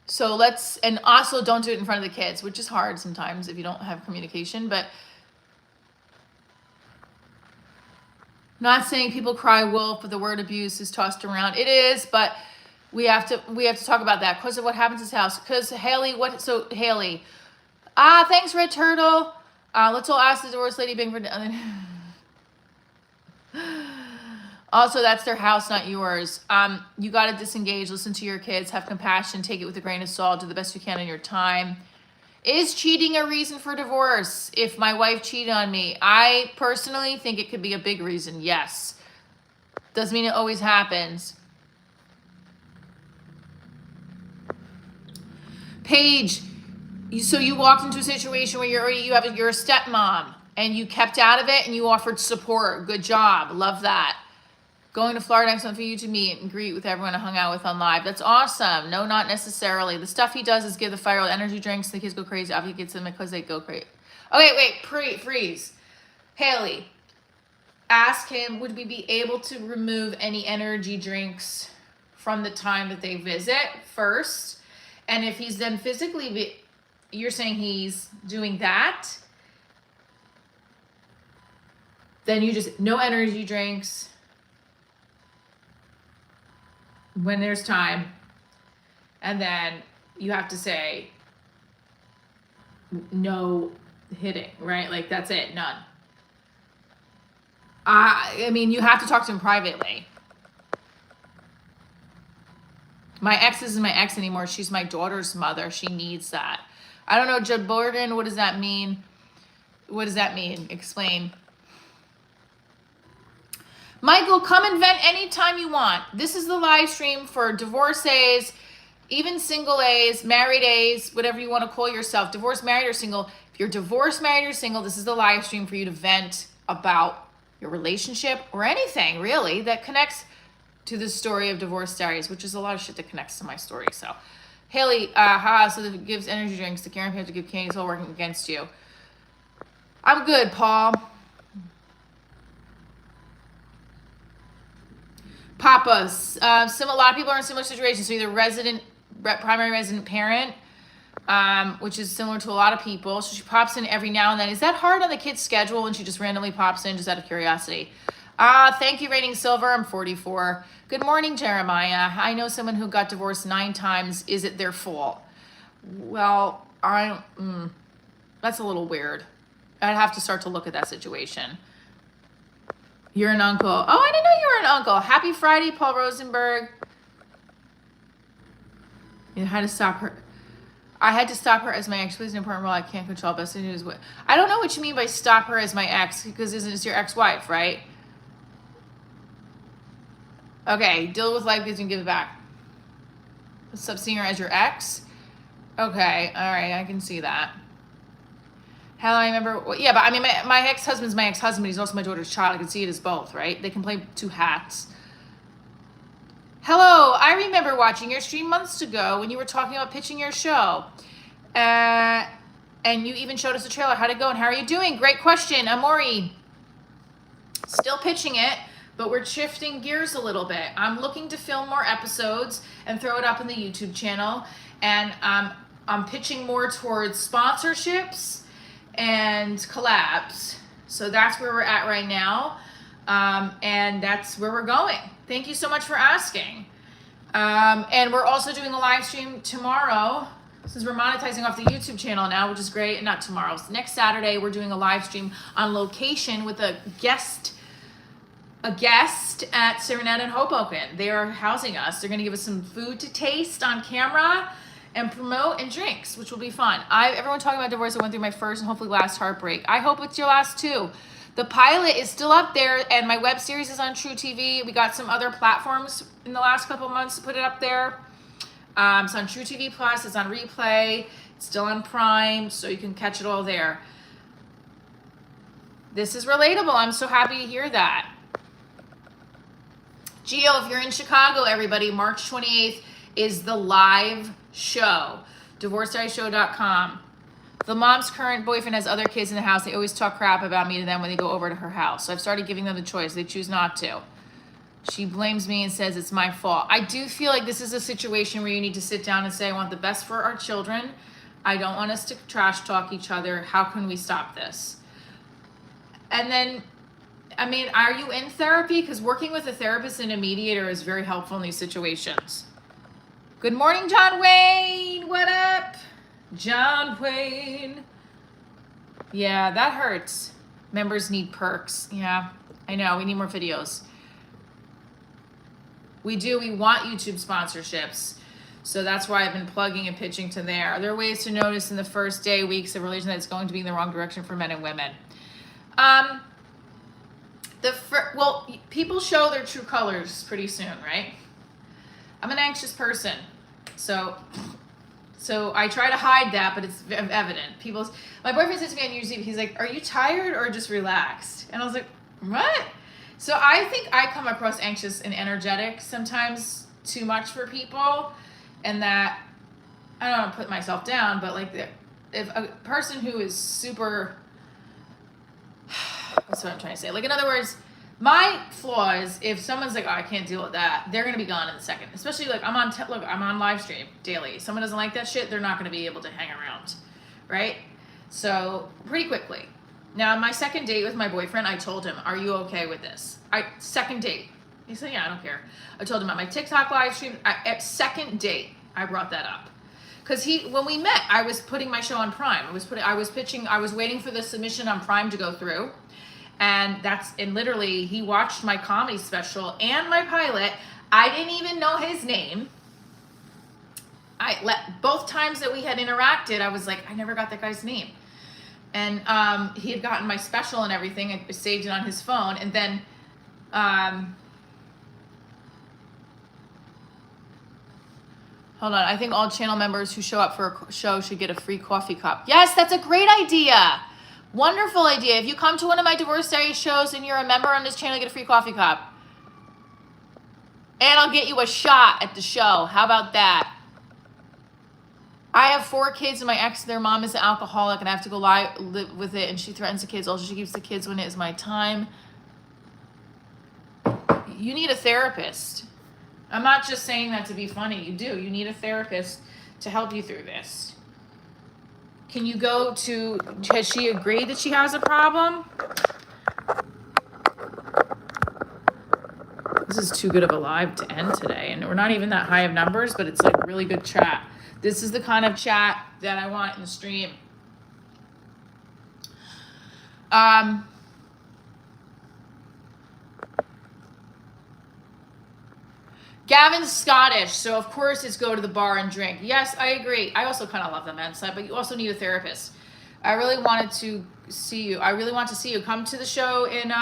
Speaker 1: So and also don't do it in front of the kids, which is hard sometimes if you don't have communication, but not saying people cry wolf, but the word abuse is tossed around. It is, but we have to talk about that because of what happens in his house. Because Haley, thanks, Red Turtle. Let's all ask the divorce lady being for. Also, that's their house, not yours. You got to disengage, listen to your kids, have compassion, take it with a grain of salt, do the best you can in your time. Is cheating a reason for divorce? If my wife cheated on me, I personally think it could be a big reason, yes. Doesn't mean it always happens. Paige, so you walked into a situation where you're a stepmom and you kept out of it and you offered support. Good job. Love that. Going to Florida next month for you to meet and greet with everyone I hung out with on live. That's awesome. No, not necessarily. The stuff he does is give the fire energy drinks. The kids go crazy. Obviously, he gets them because they go crazy. Okay, wait. Freeze. Haley, ask him, would we be able to remove any energy drinks from the time that they visit first? And if he's then physically, you're saying he's doing that, Then you just, no energy drinks when there's time. And then you have to say no hitting, right? Like that's it, none. I mean, you have to talk to him privately. My ex isn't my ex anymore. She's my daughter's mother. She needs that. I don't know, Judd Borden, what does that mean? What does that mean? Explain. Michael, come and vent anytime you want. This is the live stream for divorcees, even single A's, married A's, whatever you want to call yourself, divorced, married, or single. If you're divorced, married, or single, this is the live stream for you to vent about your relationship or anything really that connects to the story of Divorce Diaries, which is a lot of shit that connects to my story. So, Haley, so that it gives energy drinks. The Karen have to give candy. It's all working against you. I'm good, Paul. Papas. A lot of people are in similar situations. So either primary resident parent, which is similar to a lot of people. So she pops in every now and then. Is that hard on the kid's schedule when she just randomly pops in just out of curiosity? Thank you, Rating Silver. I'm 44. Good morning, Jeremiah. I know someone who got divorced 9 times. Is it their fault? Well, that's a little weird. I'd have to start to look at that situation. You're an uncle. Oh, I didn't know you were an uncle. Happy Friday, Paul Rosenberg. You had to stop her. I had to stop her as my ex. Plays an important role. I can't control. Best thing to do is what. I don't know what you mean by stop her as my ex, because it's your ex-wife, right? Okay, deal with life gives and give it back. Stop seeing her as your ex. Okay, all right, I can see that. Hell, I remember. Well, yeah, but I mean, my ex-husband's my ex-husband. He's also my daughter's child. I can see it as both, right? They can play 2 hats. Hello, I remember watching your stream months ago when you were talking about pitching your show. And you even showed us a trailer. How'd it go and how are you doing? Great question, Amori. Still pitching it, but we're shifting gears a little bit. I'm looking to film more episodes and throw it up in the YouTube channel. And I'm pitching more towards sponsorships and collabs. So that's where we're at right now. And that's where we're going. Thank you so much for asking. And we're also doing a live stream tomorrow, since we're monetizing off the YouTube channel now, which is great. Not tomorrow. So next Saturday, we're doing a live stream on location with a guest at Serenade in Hoboken. They are housing us. They're going to give us some food to taste on camera and promote and drinks, which will be fun. Everyone talking about divorce. I went through my first and hopefully last heartbreak. I hope it's your last too. The pilot is still up there, and my web series is on True TV. We got some other platforms in the last couple months to put it up there. It's on True TV Plus. It's on Replay. It's still on Prime, so you can catch it all there. This is relatable. I'm so happy to hear that. Gio, if you're in Chicago, everybody, March 28th is the live show. DivorceDiaryShow.com. The mom's current boyfriend has other kids in the house. They always talk crap about me to them when they go over to her house. So I've started giving them the choice. They choose not to. She blames me and says it's my fault. I do feel like this is a situation where you need to sit down and say, I want the best for our children. I don't want us to trash talk each other. How can we stop this? And then, I mean, are you in therapy? Because working with a therapist and a mediator is very helpful in these situations. Good morning, John Wayne. What up? John Wayne. Yeah, that hurts. Members need perks. Yeah, I know. We need more videos. We do. We want YouTube sponsorships. So that's why I've been plugging and pitching to there. Are there ways to notice in the first day, weeks of relation that it's going to be in the wrong direction for men and women? Well, people show their true colors pretty soon, right? I'm an anxious person. So I try to hide that, but it's evident. My boyfriend said to me on YouTube, he's like, are you tired or just relaxed? And I was like, what? So I think I come across anxious and energetic sometimes too much for people, and that I don't want to put myself down, but like if a person who is super, that's what I'm trying to say. Like, in other words, my flaw is if someone's like, oh, I can't deal with that, they're going to be gone in a second. Especially like I'm on live stream daily. If someone doesn't like that shit, they're not going to be able to hang around, right? So pretty quickly. Now, my second date with my boyfriend, I told him, are you okay with this? Second date. He said, yeah, I don't care. I told him at my TikTok live stream, at second date, I brought that up. Because when we met, I was putting my show on Prime. I was waiting for the submission on Prime to go through. And literally, he watched my comedy special and my pilot. I didn't even know his name. Both times that we had interacted, I was like, I never got that guy's name. And he had gotten my special and everything. I saved it on his phone. And then hold on. I think all channel members who show up for a show should get a free coffee cup. Yes, that's a great idea. Wonderful idea. If you come to one of my Divorce Diaries shows and you're a member on this channel, you get a free coffee cup. And I'll get you a shot at the show. How about that? I have 4 kids and my ex, their mom is an alcoholic and I have to go live with it and she threatens the kids. Also, she keeps the kids when it is my time. You need a therapist. I'm not just saying that to be funny. You do. You need a therapist to help you through this. Can you has she agreed that she has a problem? This is too good of a live to end today. And we're not even that high of numbers, but it's like really good chat. This is the kind of chat that I want in the stream. Gavin's Scottish, so of course it's go to the bar and drink. Yes, I agree. I also kind of love the men's side, but you also need a therapist. I really wanted to see you. I really want to see you. Come to the show in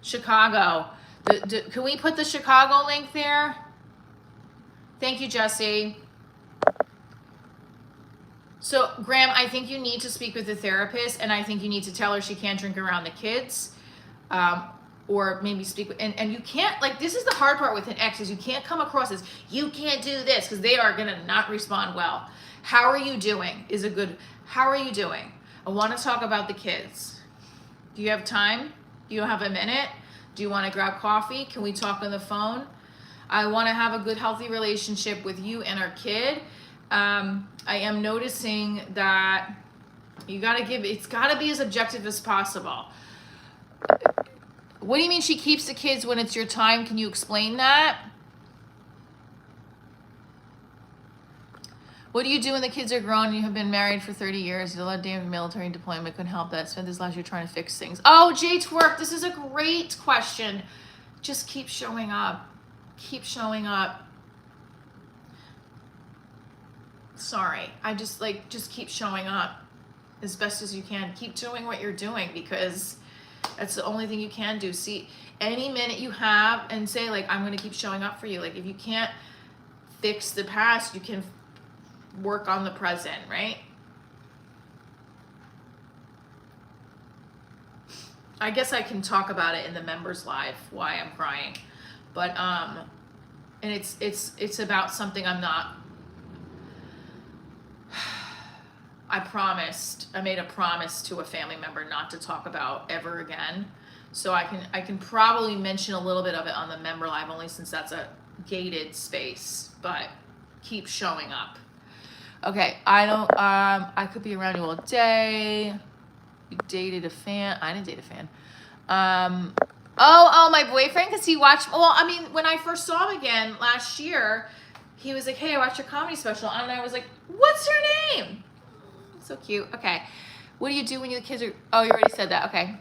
Speaker 1: Chicago. Can we put the Chicago link there? Thank you, Jesse. So, Graham, I think you need to speak with a therapist, and I think you need to tell her she can't drink around the kids, or maybe speak with, and you can't, like, this is the hard part with an ex, is you can't come across as, you can't do this, because they are going to not respond well. How are you doing how are you doing? I want to talk about the kids. Do you have time? Do you have a minute? Do you want to grab coffee? Can we talk on the phone? I want to have a good, healthy relationship with you and our kid. I am noticing that it's got to be as objective as possible. What do you mean she keeps the kids when it's your time? Can you explain that? What do you do when the kids are grown and you have been married for 30 years? You led damn military deployment, couldn't help that. Spent this last year trying to fix things. Oh, Jay Twerk, this is a great question. Just keep showing up. Keep showing up. Sorry, just keep showing up as best as you can. Keep doing what you're doing, because that's the only thing you can do. See, any minute you have, and say, like, I'm going to keep showing up for you. Like, if you can't fix the past, you can work on the present, right? I guess I can talk about it in the members live, why I'm crying. But and it's about something I'm not. I made a promise to a family member not to talk about ever again. So I can probably mention a little bit of it on the member live, only since that's a gated space, but keep showing up. Okay, I could be around you all day. You dated a fan. I didn't date a fan. My boyfriend, because he watched, well, I mean, when I first saw him again last year, he was like, hey, I watched your comedy special. And I was like, what's your name? So cute. Okay. What do you do when your kids are, oh, you already said that. Okay.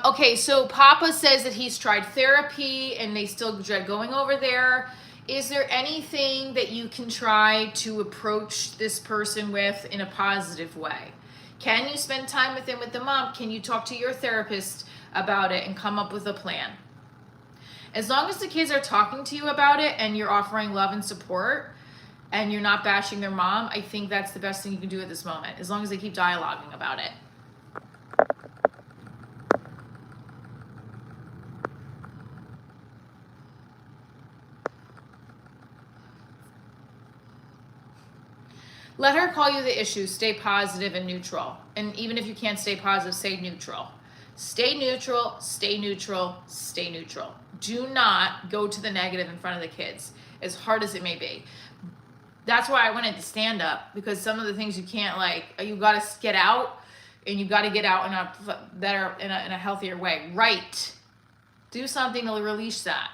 Speaker 1: Okay, so Papa says that he's tried therapy and they still dread going over there. Is there anything that you can try to approach this person with in a positive way? Can you spend time with him with the mom? Can you talk to your therapist about it and come up with a plan? As long as the kids are talking to you about it and you're offering love and support and you're not bashing their mom, I think that's the best thing you can do at this moment, as long as they keep dialoguing about it. Let her call you the issue. Stay positive and neutral. And even if you can't stay positive, stay neutral. Stay neutral, stay neutral, stay neutral. Do not go to the negative in front of the kids. as hard as it may be. That's why I went into stand-up, because some of the things you can't, like, you got to get out, and you got to get out in a healthier way. Right. Do something to release that.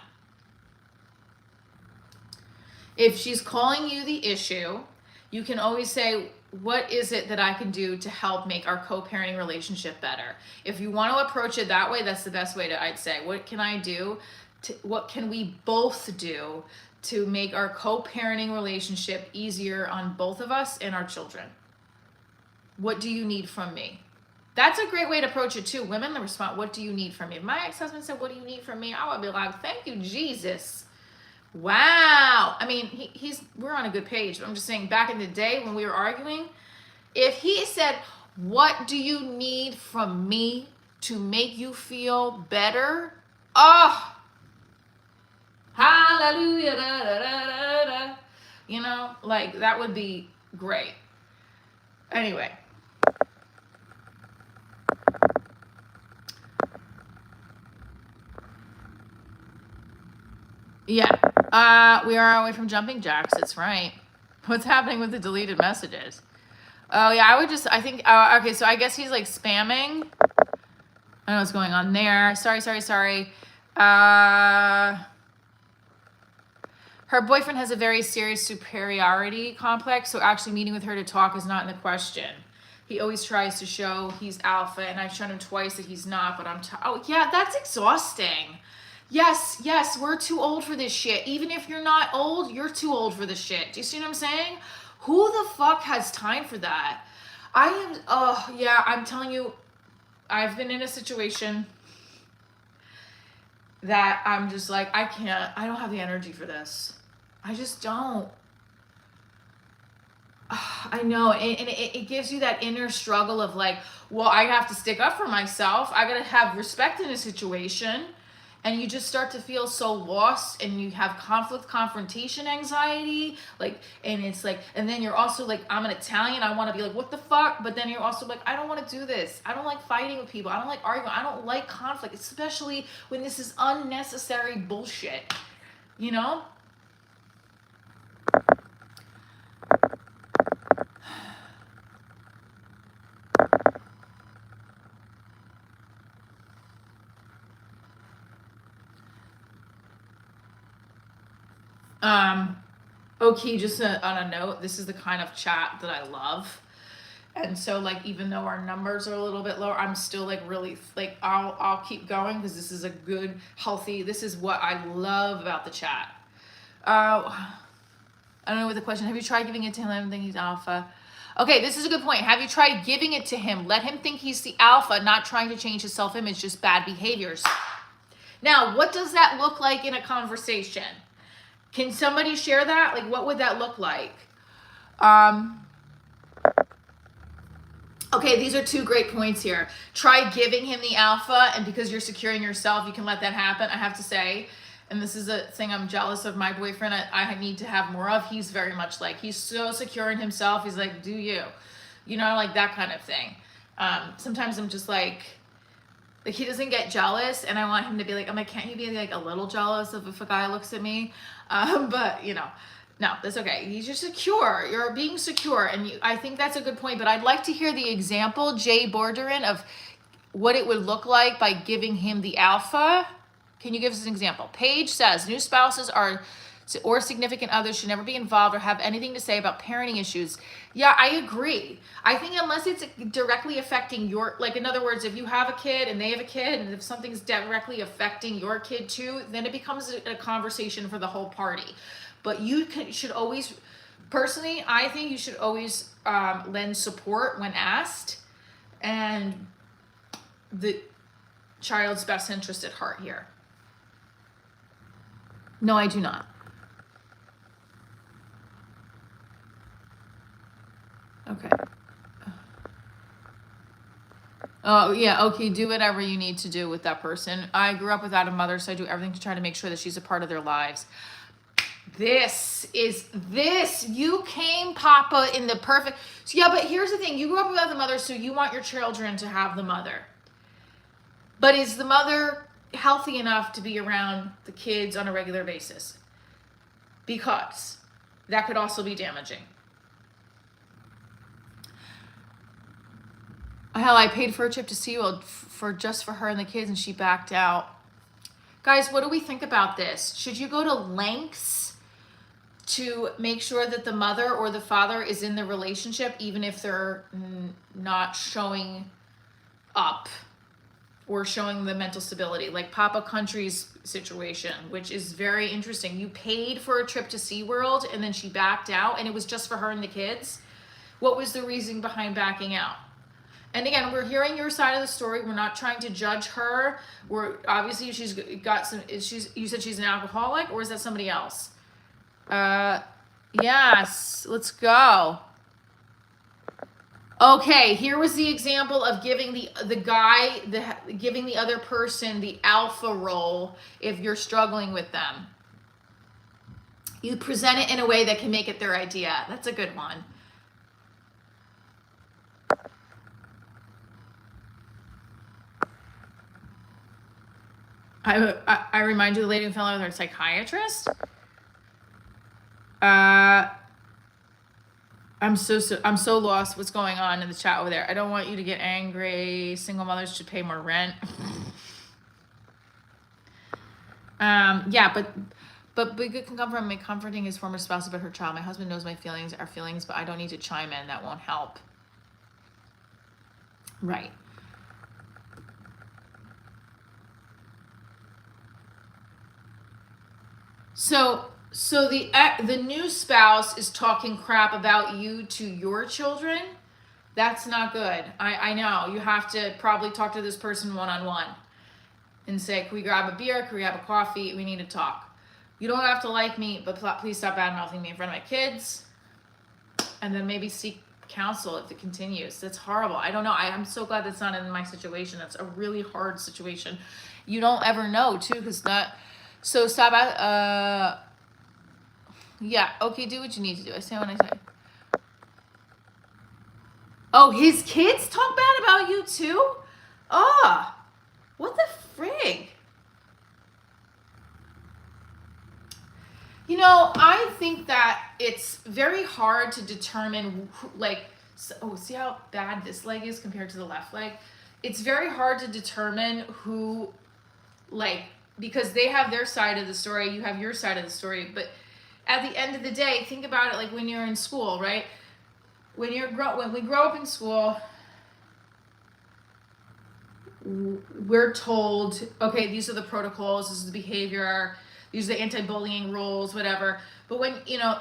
Speaker 1: If she's calling you the issue, you can always say, what is it that I can do to help make our co-parenting relationship better? If you want to approach it that way, that's the best way to, I'd say, what can I do? What can we both do to make our co-parenting relationship easier on both of us and our children? What do you need from me? That's a great way to approach it too. Women respond, what do you need from me? If my ex-husband said, what do you need from me? I would be like, thank you, Jesus. Wow. I mean, we're on a good page. I'm just saying, back in the day when we were arguing, if he said, what do you need from me to make you feel better? Oh, hallelujah. Da, da, da, da, da. You know, like, that would be great. Anyway. Yeah, we are away from jumping jacks. That's right. What's happening with the deleted messages? Oh yeah, I think, okay, so I guess he's like spamming. I know what's going on there. Sorry. Her boyfriend has a very serious superiority complex, so actually meeting with her to talk is not in the question. He always tries to show he's alpha, and I've shown him twice that he's not, but oh yeah, that's exhausting. Yes, we're too old for this shit. Even if you're not old, you're too old for this shit. Do you see what I'm saying? Who the fuck has time for that? I'm telling you, I've been in a situation that I'm just like, I don't have the energy for this. I just don't. I know, and it gives you that inner struggle of like, well, I have to stick up for myself. I gotta have respect in a situation. And you just start to feel so lost, and you have confrontation anxiety, like, and it's like, and then you're also like, I'm an Italian, I want to be like, what the fuck? But then you're also like, I don't want to do this. I don't like fighting with people. I don't like arguing. I don't like conflict, especially when this is unnecessary bullshit, you know? Okay, just on a note, this is the kind of chat that I love. And so, like, even though our numbers are a little bit lower, I'm still like really like, I'll keep going, because this is a good, healthy, this is what I love about the chat. I don't know what the question, have you tried giving it to him? I don't think he's alpha. Okay, this is a good point. Have you tried giving it to him? Let him think he's the alpha, not trying to change his self-image, just bad behaviors. Now, what does that look like in a conversation? Can somebody share that? Like, what would that look like? Okay, these are two great points here. Try giving him the alpha, and because you're securing yourself, you can let that happen, I have to say. And this is a thing I'm jealous of my boyfriend. I need to have more of. He's very much like, he's so secure in himself. He's like, do you? You know, like that kind of thing. Sometimes I'm just like he doesn't get jealous, and I want him to be like, I'm like, can't you be like a little jealous if a guy looks at me? But you know, no, that's okay. He's just secure. You're being secure, and I think that's a good point. But I'd like to hear the example, Jay Borderin, of what it would look like by giving him the alpha. Can you give us an example? Paige says, new spouses or significant others should never be involved or have anything to say about parenting issues. Yeah, I agree. I think unless it's directly affecting your, like, in other words, if you have a kid and they have a kid, and if something's directly affecting your kid too, then it becomes a conversation for the whole party. But should always, personally, I think you should always lend support when asked, and the child's best interest at heart here. No, I do not. Okay. Oh, yeah, okay, do whatever you need to do with that person. I grew up without a mother, so I do everything to try to make sure that she's a part of their lives. You came, Papa, in the perfect... So, yeah, but here's the thing. You grew up without the mother, so you want your children to have the mother. But is the mother healthy enough to be around the kids on a regular basis? because that could also be damaging. Hell, I paid for a trip to SeaWorld for her and the kids, and she backed out. Guys, what do we think about this? Should you go to lengths to make sure that the mother or the father is in the relationship, even if they're not showing up or showing the mental stability? Like Papa Country's situation, which is very interesting. You paid for a trip to SeaWorld and then she backed out, and it was just for her and the kids. What was the reason behind backing out? And again, we're hearing your side of the story. We're not trying to judge her. We're obviously, she's got some, you said she's an alcoholic, or is that somebody else? Yes, let's go. Okay, here was the example of giving giving the other person the alpha role if you're struggling with them. You present it in a way that can make it their idea. That's a good one. I remind you, the lady who fell in with her psychiatrist. I'm so lost. What's going on in the chat over there? I don't want you to get angry. Single mothers should pay more rent. Yeah, but good can come from me comforting his former spouse about her child. My husband knows my feelings are feelings, but I don't need to chime in. That won't help. Right. So the new spouse is talking crap about you to your children. That's not good. I know. You have to probably talk to this person one-on-one and say, can we grab a beer? Can we have a coffee? We need to talk. You don't have to like me, but please stop bad-mouthing me in front of my kids. And then maybe seek counsel if it continues. That's horrible. I don't know. I'm so glad that's not in my situation. That's a really hard situation. You don't ever know, too, because that... So stop at... Yeah, okay, do what you need to do. I say what I say. Oh, his kids talk bad about you, too? Oh, what the frig? You know, I think that it's very hard to determine, like, oh, see how bad this leg is compared to the left leg? It's very hard to determine who, like, because they have their side of the story, you have your side of the story, but at the end of the day, think about it like when you're in school, right? When we grow up in school, we're told, okay, these are the protocols, this is the behavior, these are the anti-bullying rules, whatever. But when, you know,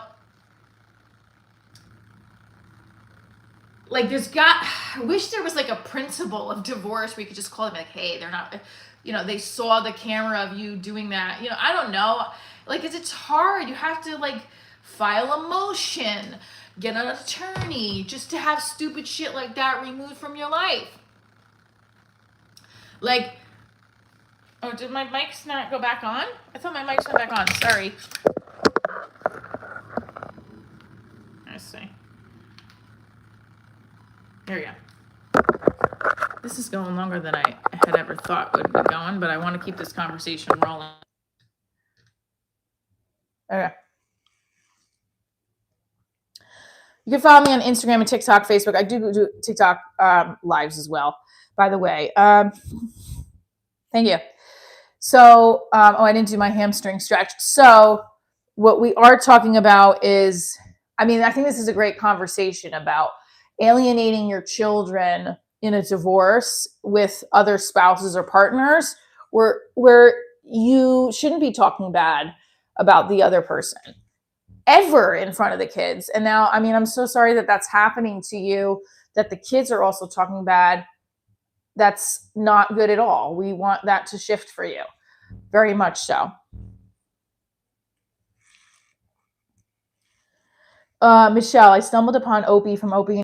Speaker 1: like I wish there was like a principle of divorce where you could just call them like, hey, they're not, you know, they saw the camera of you doing that. You know, I don't know. Like, it's hard. You have to like file a motion, get an attorney just to have stupid shit like that removed from your life. Like, oh, did my mics not go back on? I thought my mics went back on. Sorry. Let's see. There we go. This is going longer than I had ever thought would be going, but I want to keep this conversation rolling. Okay. You can follow me on Instagram and TikTok, Facebook. I do TikTok lives as well, by the way. Thank you. So, I didn't do my hamstring stretch. So what we are talking about is, I mean, I think this is a great conversation about alienating your children in a divorce with other spouses or partners where you shouldn't be talking bad about the other person ever in front of the kids. And now, I mean, I'm so sorry that that's happening to you, that the kids are also talking bad. That's not good at all. We want that to shift for you. Very much so. Michelle, I stumbled upon Opie from Opie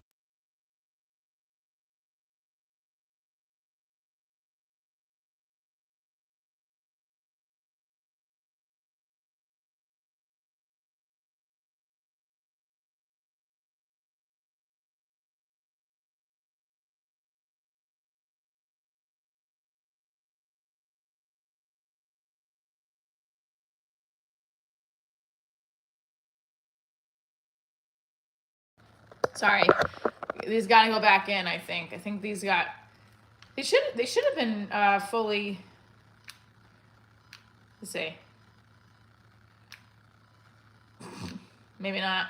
Speaker 1: Sorry. These got to go back in, I think. I think these got... They should have been fully... Let's see. Maybe not.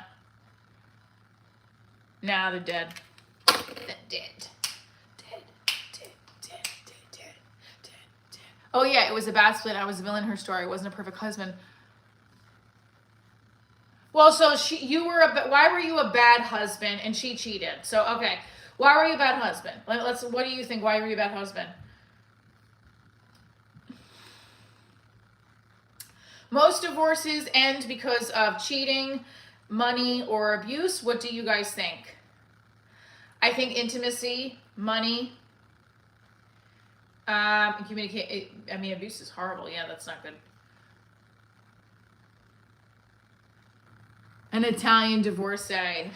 Speaker 1: Nah, they're dead. They're dead. Oh yeah, it was a bad split. I was a villain in her story. It wasn't a perfect husband. Well, so why were you a bad husband and she cheated? So okay, why were you a bad husband? What do you think? Why were you a bad husband? Most divorces end because of cheating, money, or abuse. What do you guys think? I think intimacy, money, communicate. I mean, abuse is horrible. Yeah, that's not good. An Italian divorcee.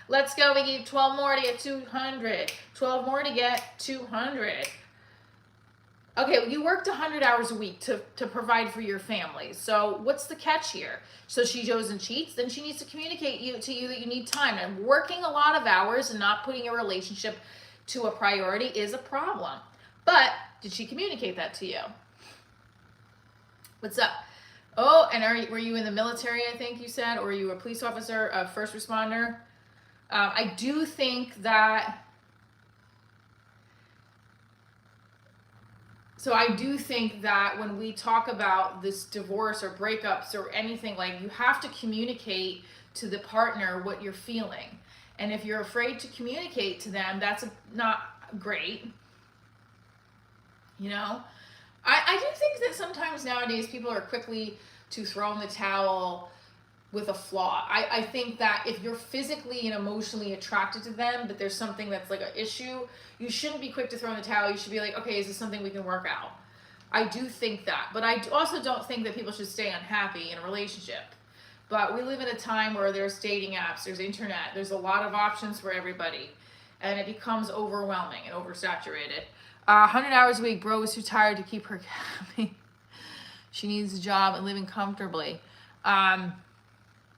Speaker 1: Let's go. We need 12 more to get 200. 12 more to get 200. Okay, you worked 100 hours a week to provide for your family. So what's the catch here? So she goes and cheats, then she needs to communicate to you that you need time. And working a lot of hours and not putting your relationship to a priority is a problem. But did she communicate that to you? What's up? Oh, and were you in the military, I think you said? Or were you a police officer, a first responder? I do think that... So I do think that when we talk about this divorce or breakups or anything, like, you have to communicate to the partner what you're feeling. And if you're afraid to communicate to them, that's not great. You know? I do think that sometimes nowadays people are quickly to throw in the towel with a flaw. I think that if you're physically and emotionally attracted to them, but there's something that's like an issue, you shouldn't be quick to throw in the towel. You should be like, okay, is this something we can work out? I do think that. But I also don't think that people should stay unhappy in a relationship. But we live in a time where there's dating apps, there's internet, there's a lot of options for everybody. And it becomes overwhelming and oversaturated. 100 hours a week, bro was too tired to keep her happy. She needs a job and living comfortably.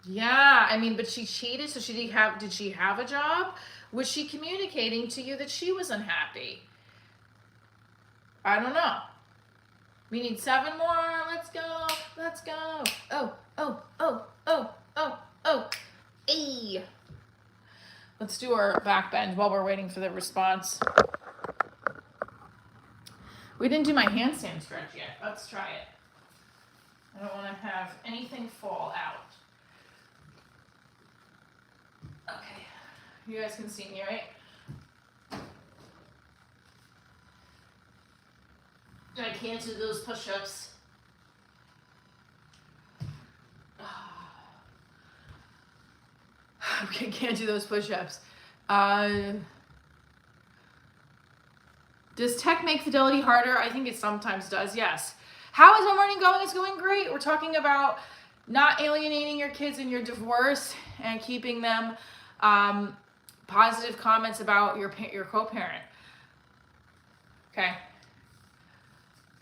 Speaker 1: Yeah, I mean, but she cheated, so did she have a job? Was she communicating to you that she was unhappy? I don't know. We need 7 more. Let's go. Let's go. Oh. Hey. Let's do our back bend while we're waiting for the response. We didn't do my handstand stretch yet. Let's try it. I don't want to have anything fall out. Okay. You guys can see me, right? I can't do those push-ups. Okay, can't do those push-ups. Does tech make fidelity harder? I think it sometimes does, yes. How is my morning going? It's going great. We're talking about not alienating your kids in your divorce and keeping them positive comments about your co-parent. Okay.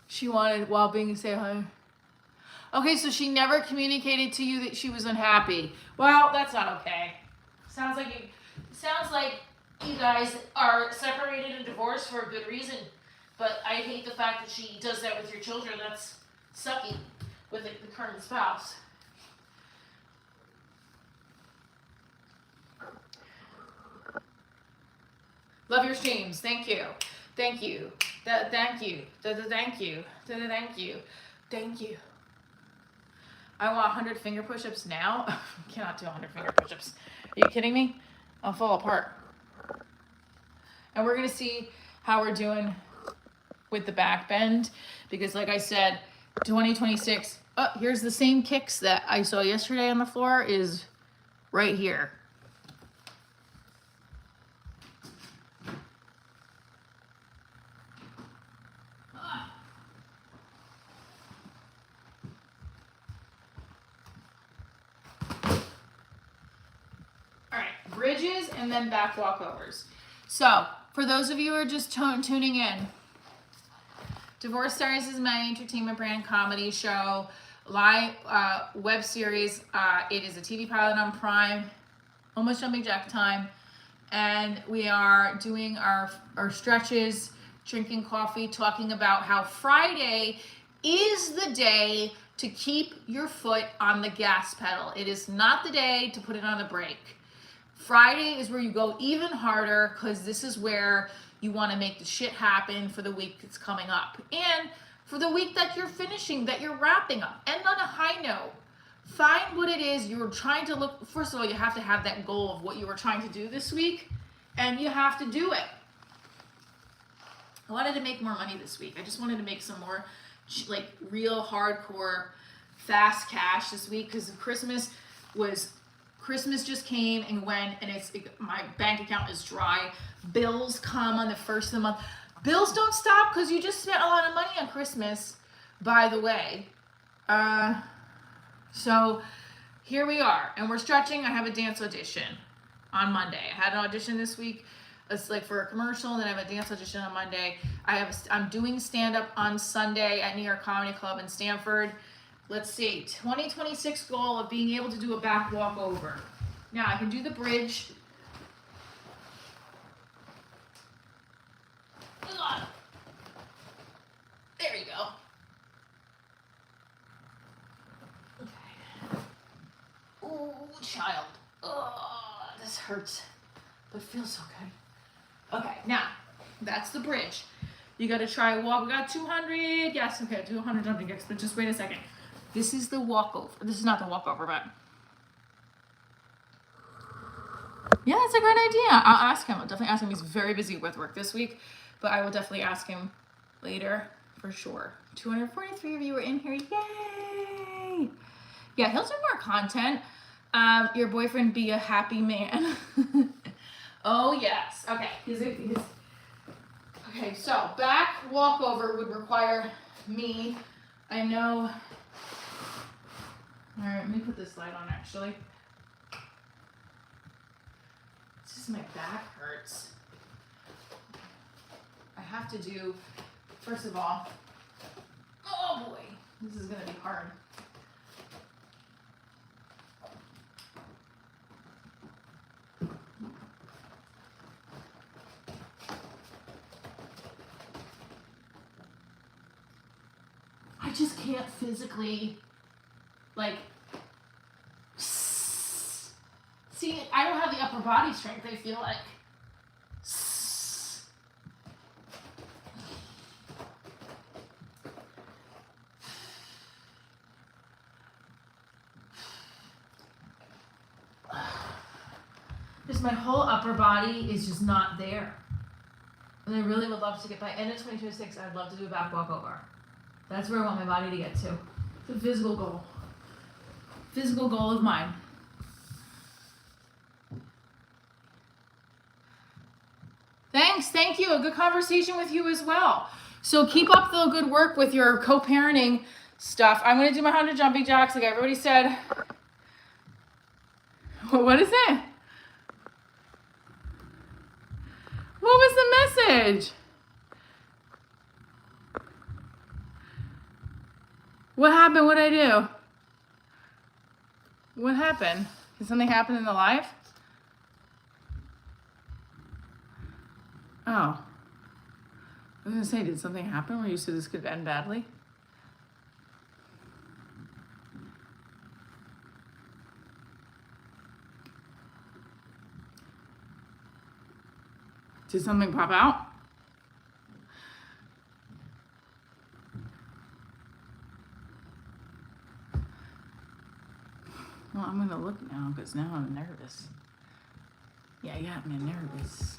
Speaker 1: She wanted while being say hi. Okay, so she never communicated to you that she was unhappy. Well, that's not okay. Sounds like you guys are separated and divorced for a good reason. But I hate the fact that she does that with your children. That's sucky with the current spouse. Love your streams. Thank you. Thank you. Thank you. Thank you. Thank you. Thank you. I want 100 finger push-ups now. I cannot do 100 finger push-ups. Are you kidding me? I'll fall apart. And we're going to see how we're doing with the back bend. Because like I said, 2026, here's the same kicks that I saw yesterday on the floor is right here. Bridges and then back walkovers. So, for those of you who are just tuning in, Divorce Diaries is my entertainment brand comedy show, live web series. It is a TV pilot on Prime. almost jumping jack time. And we are doing our stretches, drinking coffee, talking about how Friday is the day to keep your foot on the gas pedal. It is not the day to put it on the brake. Friday is where you go even harder because this is where you want to make the shit happen for the week that's coming up. And for the week that you're finishing, that you're wrapping up. And on a high note, find what it is you're trying to look. First of all, you have to have that goal of what you were trying to do this week, and you have to do it. I wanted to make more money this week. I just wanted to make some more like real hardcore fast cash this week because Christmas just came and went, and my bank account is dry. Bills come on the first of the month. Bills don't stop because you just spent a lot of money on Christmas, by the way. So here we are, and we're stretching. I have a dance audition on Monday. I had an audition this week. It's like for a commercial, and then I have a dance audition on Monday. I'm doing stand-up on Sunday at New York Comedy Club in Stamford. Let's see, 2026 goal of being able to do a back walkover. Now I can do the bridge. There you go. Okay. Oh, child. Oh, this hurts, but feels so good. Okay, now that's the bridge. You got to try a walk. We got 200. Yes, okay, 200 jumping jacks. But just wait a second. This is the walkover. This is not the walkover, but yeah, that's a great idea. I'll ask him. I'll definitely ask him. He's very busy with work this week, but I will definitely ask him later for sure. 243 of you are in here. Yay! Yeah, he'll do more content. Your boyfriend be a happy man. Oh, yes. Okay. Okay, so back walkover would require me. I know. All right, let me put this light on actually. It's just my back hurts. I have to do, first of all, oh boy, this is gonna be hard. I just can't physically, like, see, I don't have the upper body strength, I feel like. Just my whole upper body is just not there. And I really would love to get by end of 2026, I'd love to do a back walkover. That's where I want my body to get to. It's a physical goal. Physical goal of mine. Thanks, thank you. A good conversation with you as well. So keep up the good work with your co-parenting stuff. I'm going to do my 100 jumping jacks like everybody said. What is it? What was the message? What happened? What did I do? What happened? Did something happen in the live? Oh. I was going to say, did something happen where you said this could end badly? Did something pop out? Well, I'm going to look now because now I'm nervous. Yeah, you got me nervous.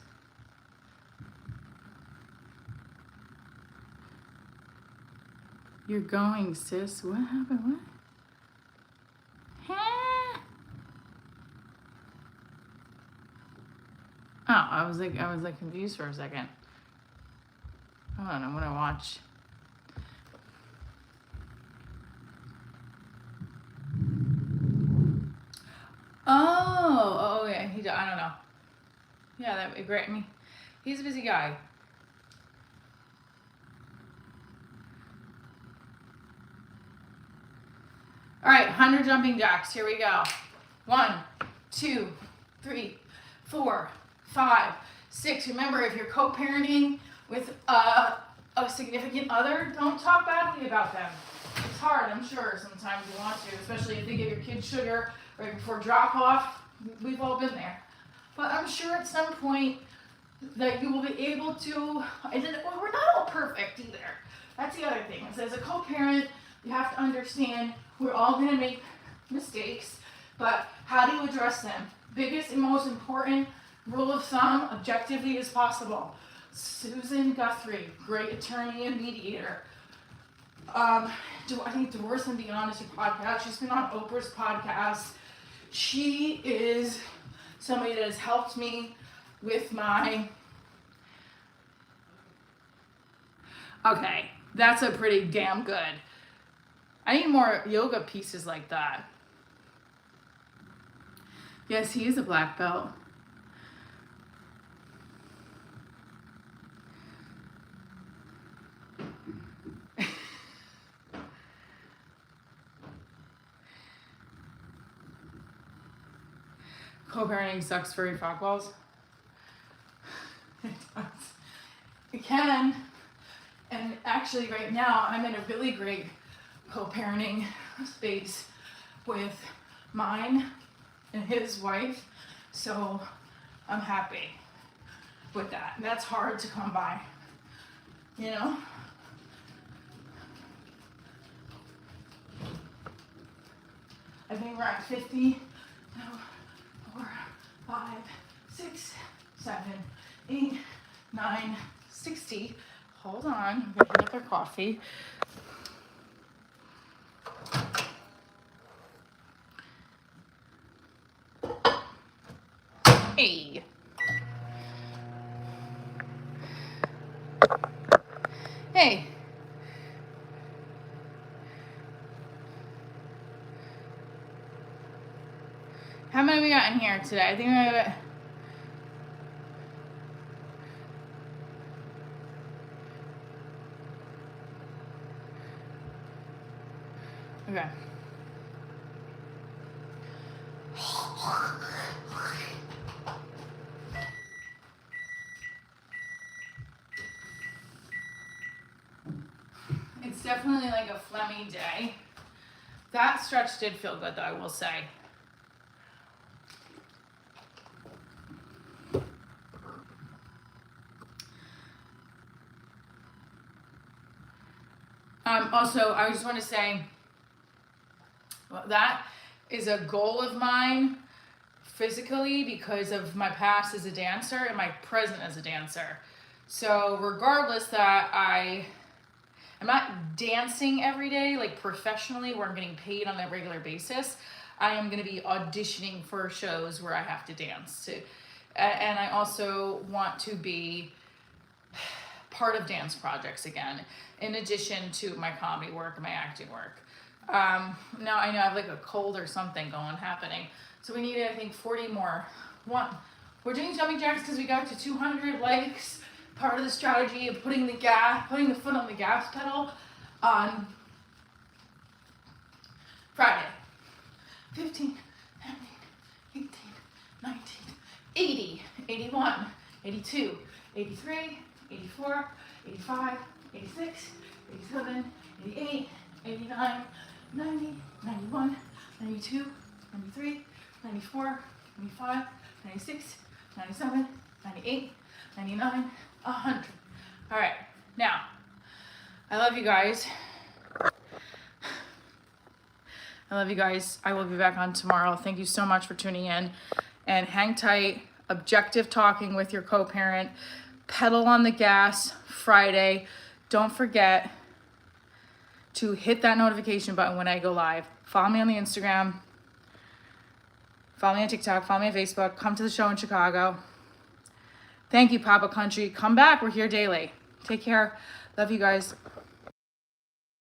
Speaker 1: You're going, sis. What happened? What? Huh? Oh, I was like confused for a second. Hold on, I'm gonna watch. Oh yeah, I don't know. Yeah, that would be great. I mean, he's a busy guy. All right, 100 jumping jacks. Here we go. 1, 2,
Speaker 2: 3, 4, 5, 6. Remember, if you're co-parenting with a significant other, don't talk badly about them. It's hard, I'm sure, sometimes you want to, especially if they give your kids sugar right before drop off. We've all been there. But I'm sure at some point that you will be able to, and then, well, we're not all perfect either. That's the other thing. As a co-parent, you have to understand we're all going to make mistakes, but how do you address them? Biggest and most important rule of thumb, objectively as possible. Susan Guthrie, great attorney and mediator. I think Divorce and Beyond is her podcast. She's been on Oprah's podcast. She is somebody that has helped me with my... Okay, that's a pretty damn good. I need more yoga pieces like that. Yes, he is a black belt. Co-parenting sucks for your frog balls. It does. It can. And actually right now I'm in a really great co-parenting space with mine and his wife. So I'm happy with that. And that's hard to come by, you know? I think we're at 50. No. 4, 5, 6, 7, 8, 9, 60. Hold on, I'm gonna get their coffee. Hey. Hey. How many we got in here today? I think we got... Okay. It's definitely like a phlegmy day. That stretch did feel good though, I will say. Also, I just want to say, well, that is a goal of mine physically because of my past as a dancer and my present as a dancer. So regardless that I'm not dancing every day, like professionally where I'm getting paid on a regular basis, I am going to be auditioning for shows where I have to dance too. And I also want to be part of dance projects again, in addition to my comedy work and my acting work. Now I know I have like a cold or something happening. So we need, I think, 40 more. We're doing jumping jacks because we got to 200 likes. Part of the strategy of putting the foot on the gas pedal on Friday. 15, 17, 18, 19, 80, 81, 82, 83, 84, 85, 86, 87, 88, 89, 90, 91, 92, 93, 94, 95, 96, 97, 98, 99, 100. All right, now, I love you guys. I love you guys. I will be back on tomorrow. Thank you so much for tuning in. And hang tight. Objective talking with your co-parent. Pedal on the gas Friday. Don't forget to hit that notification button when I go live. Follow me on the Instagram. Follow me on TikTok. Follow me on Facebook. Come to the show in Chicago. Thank you, Papa Country. Come back. We're here daily. Take care. Love you guys.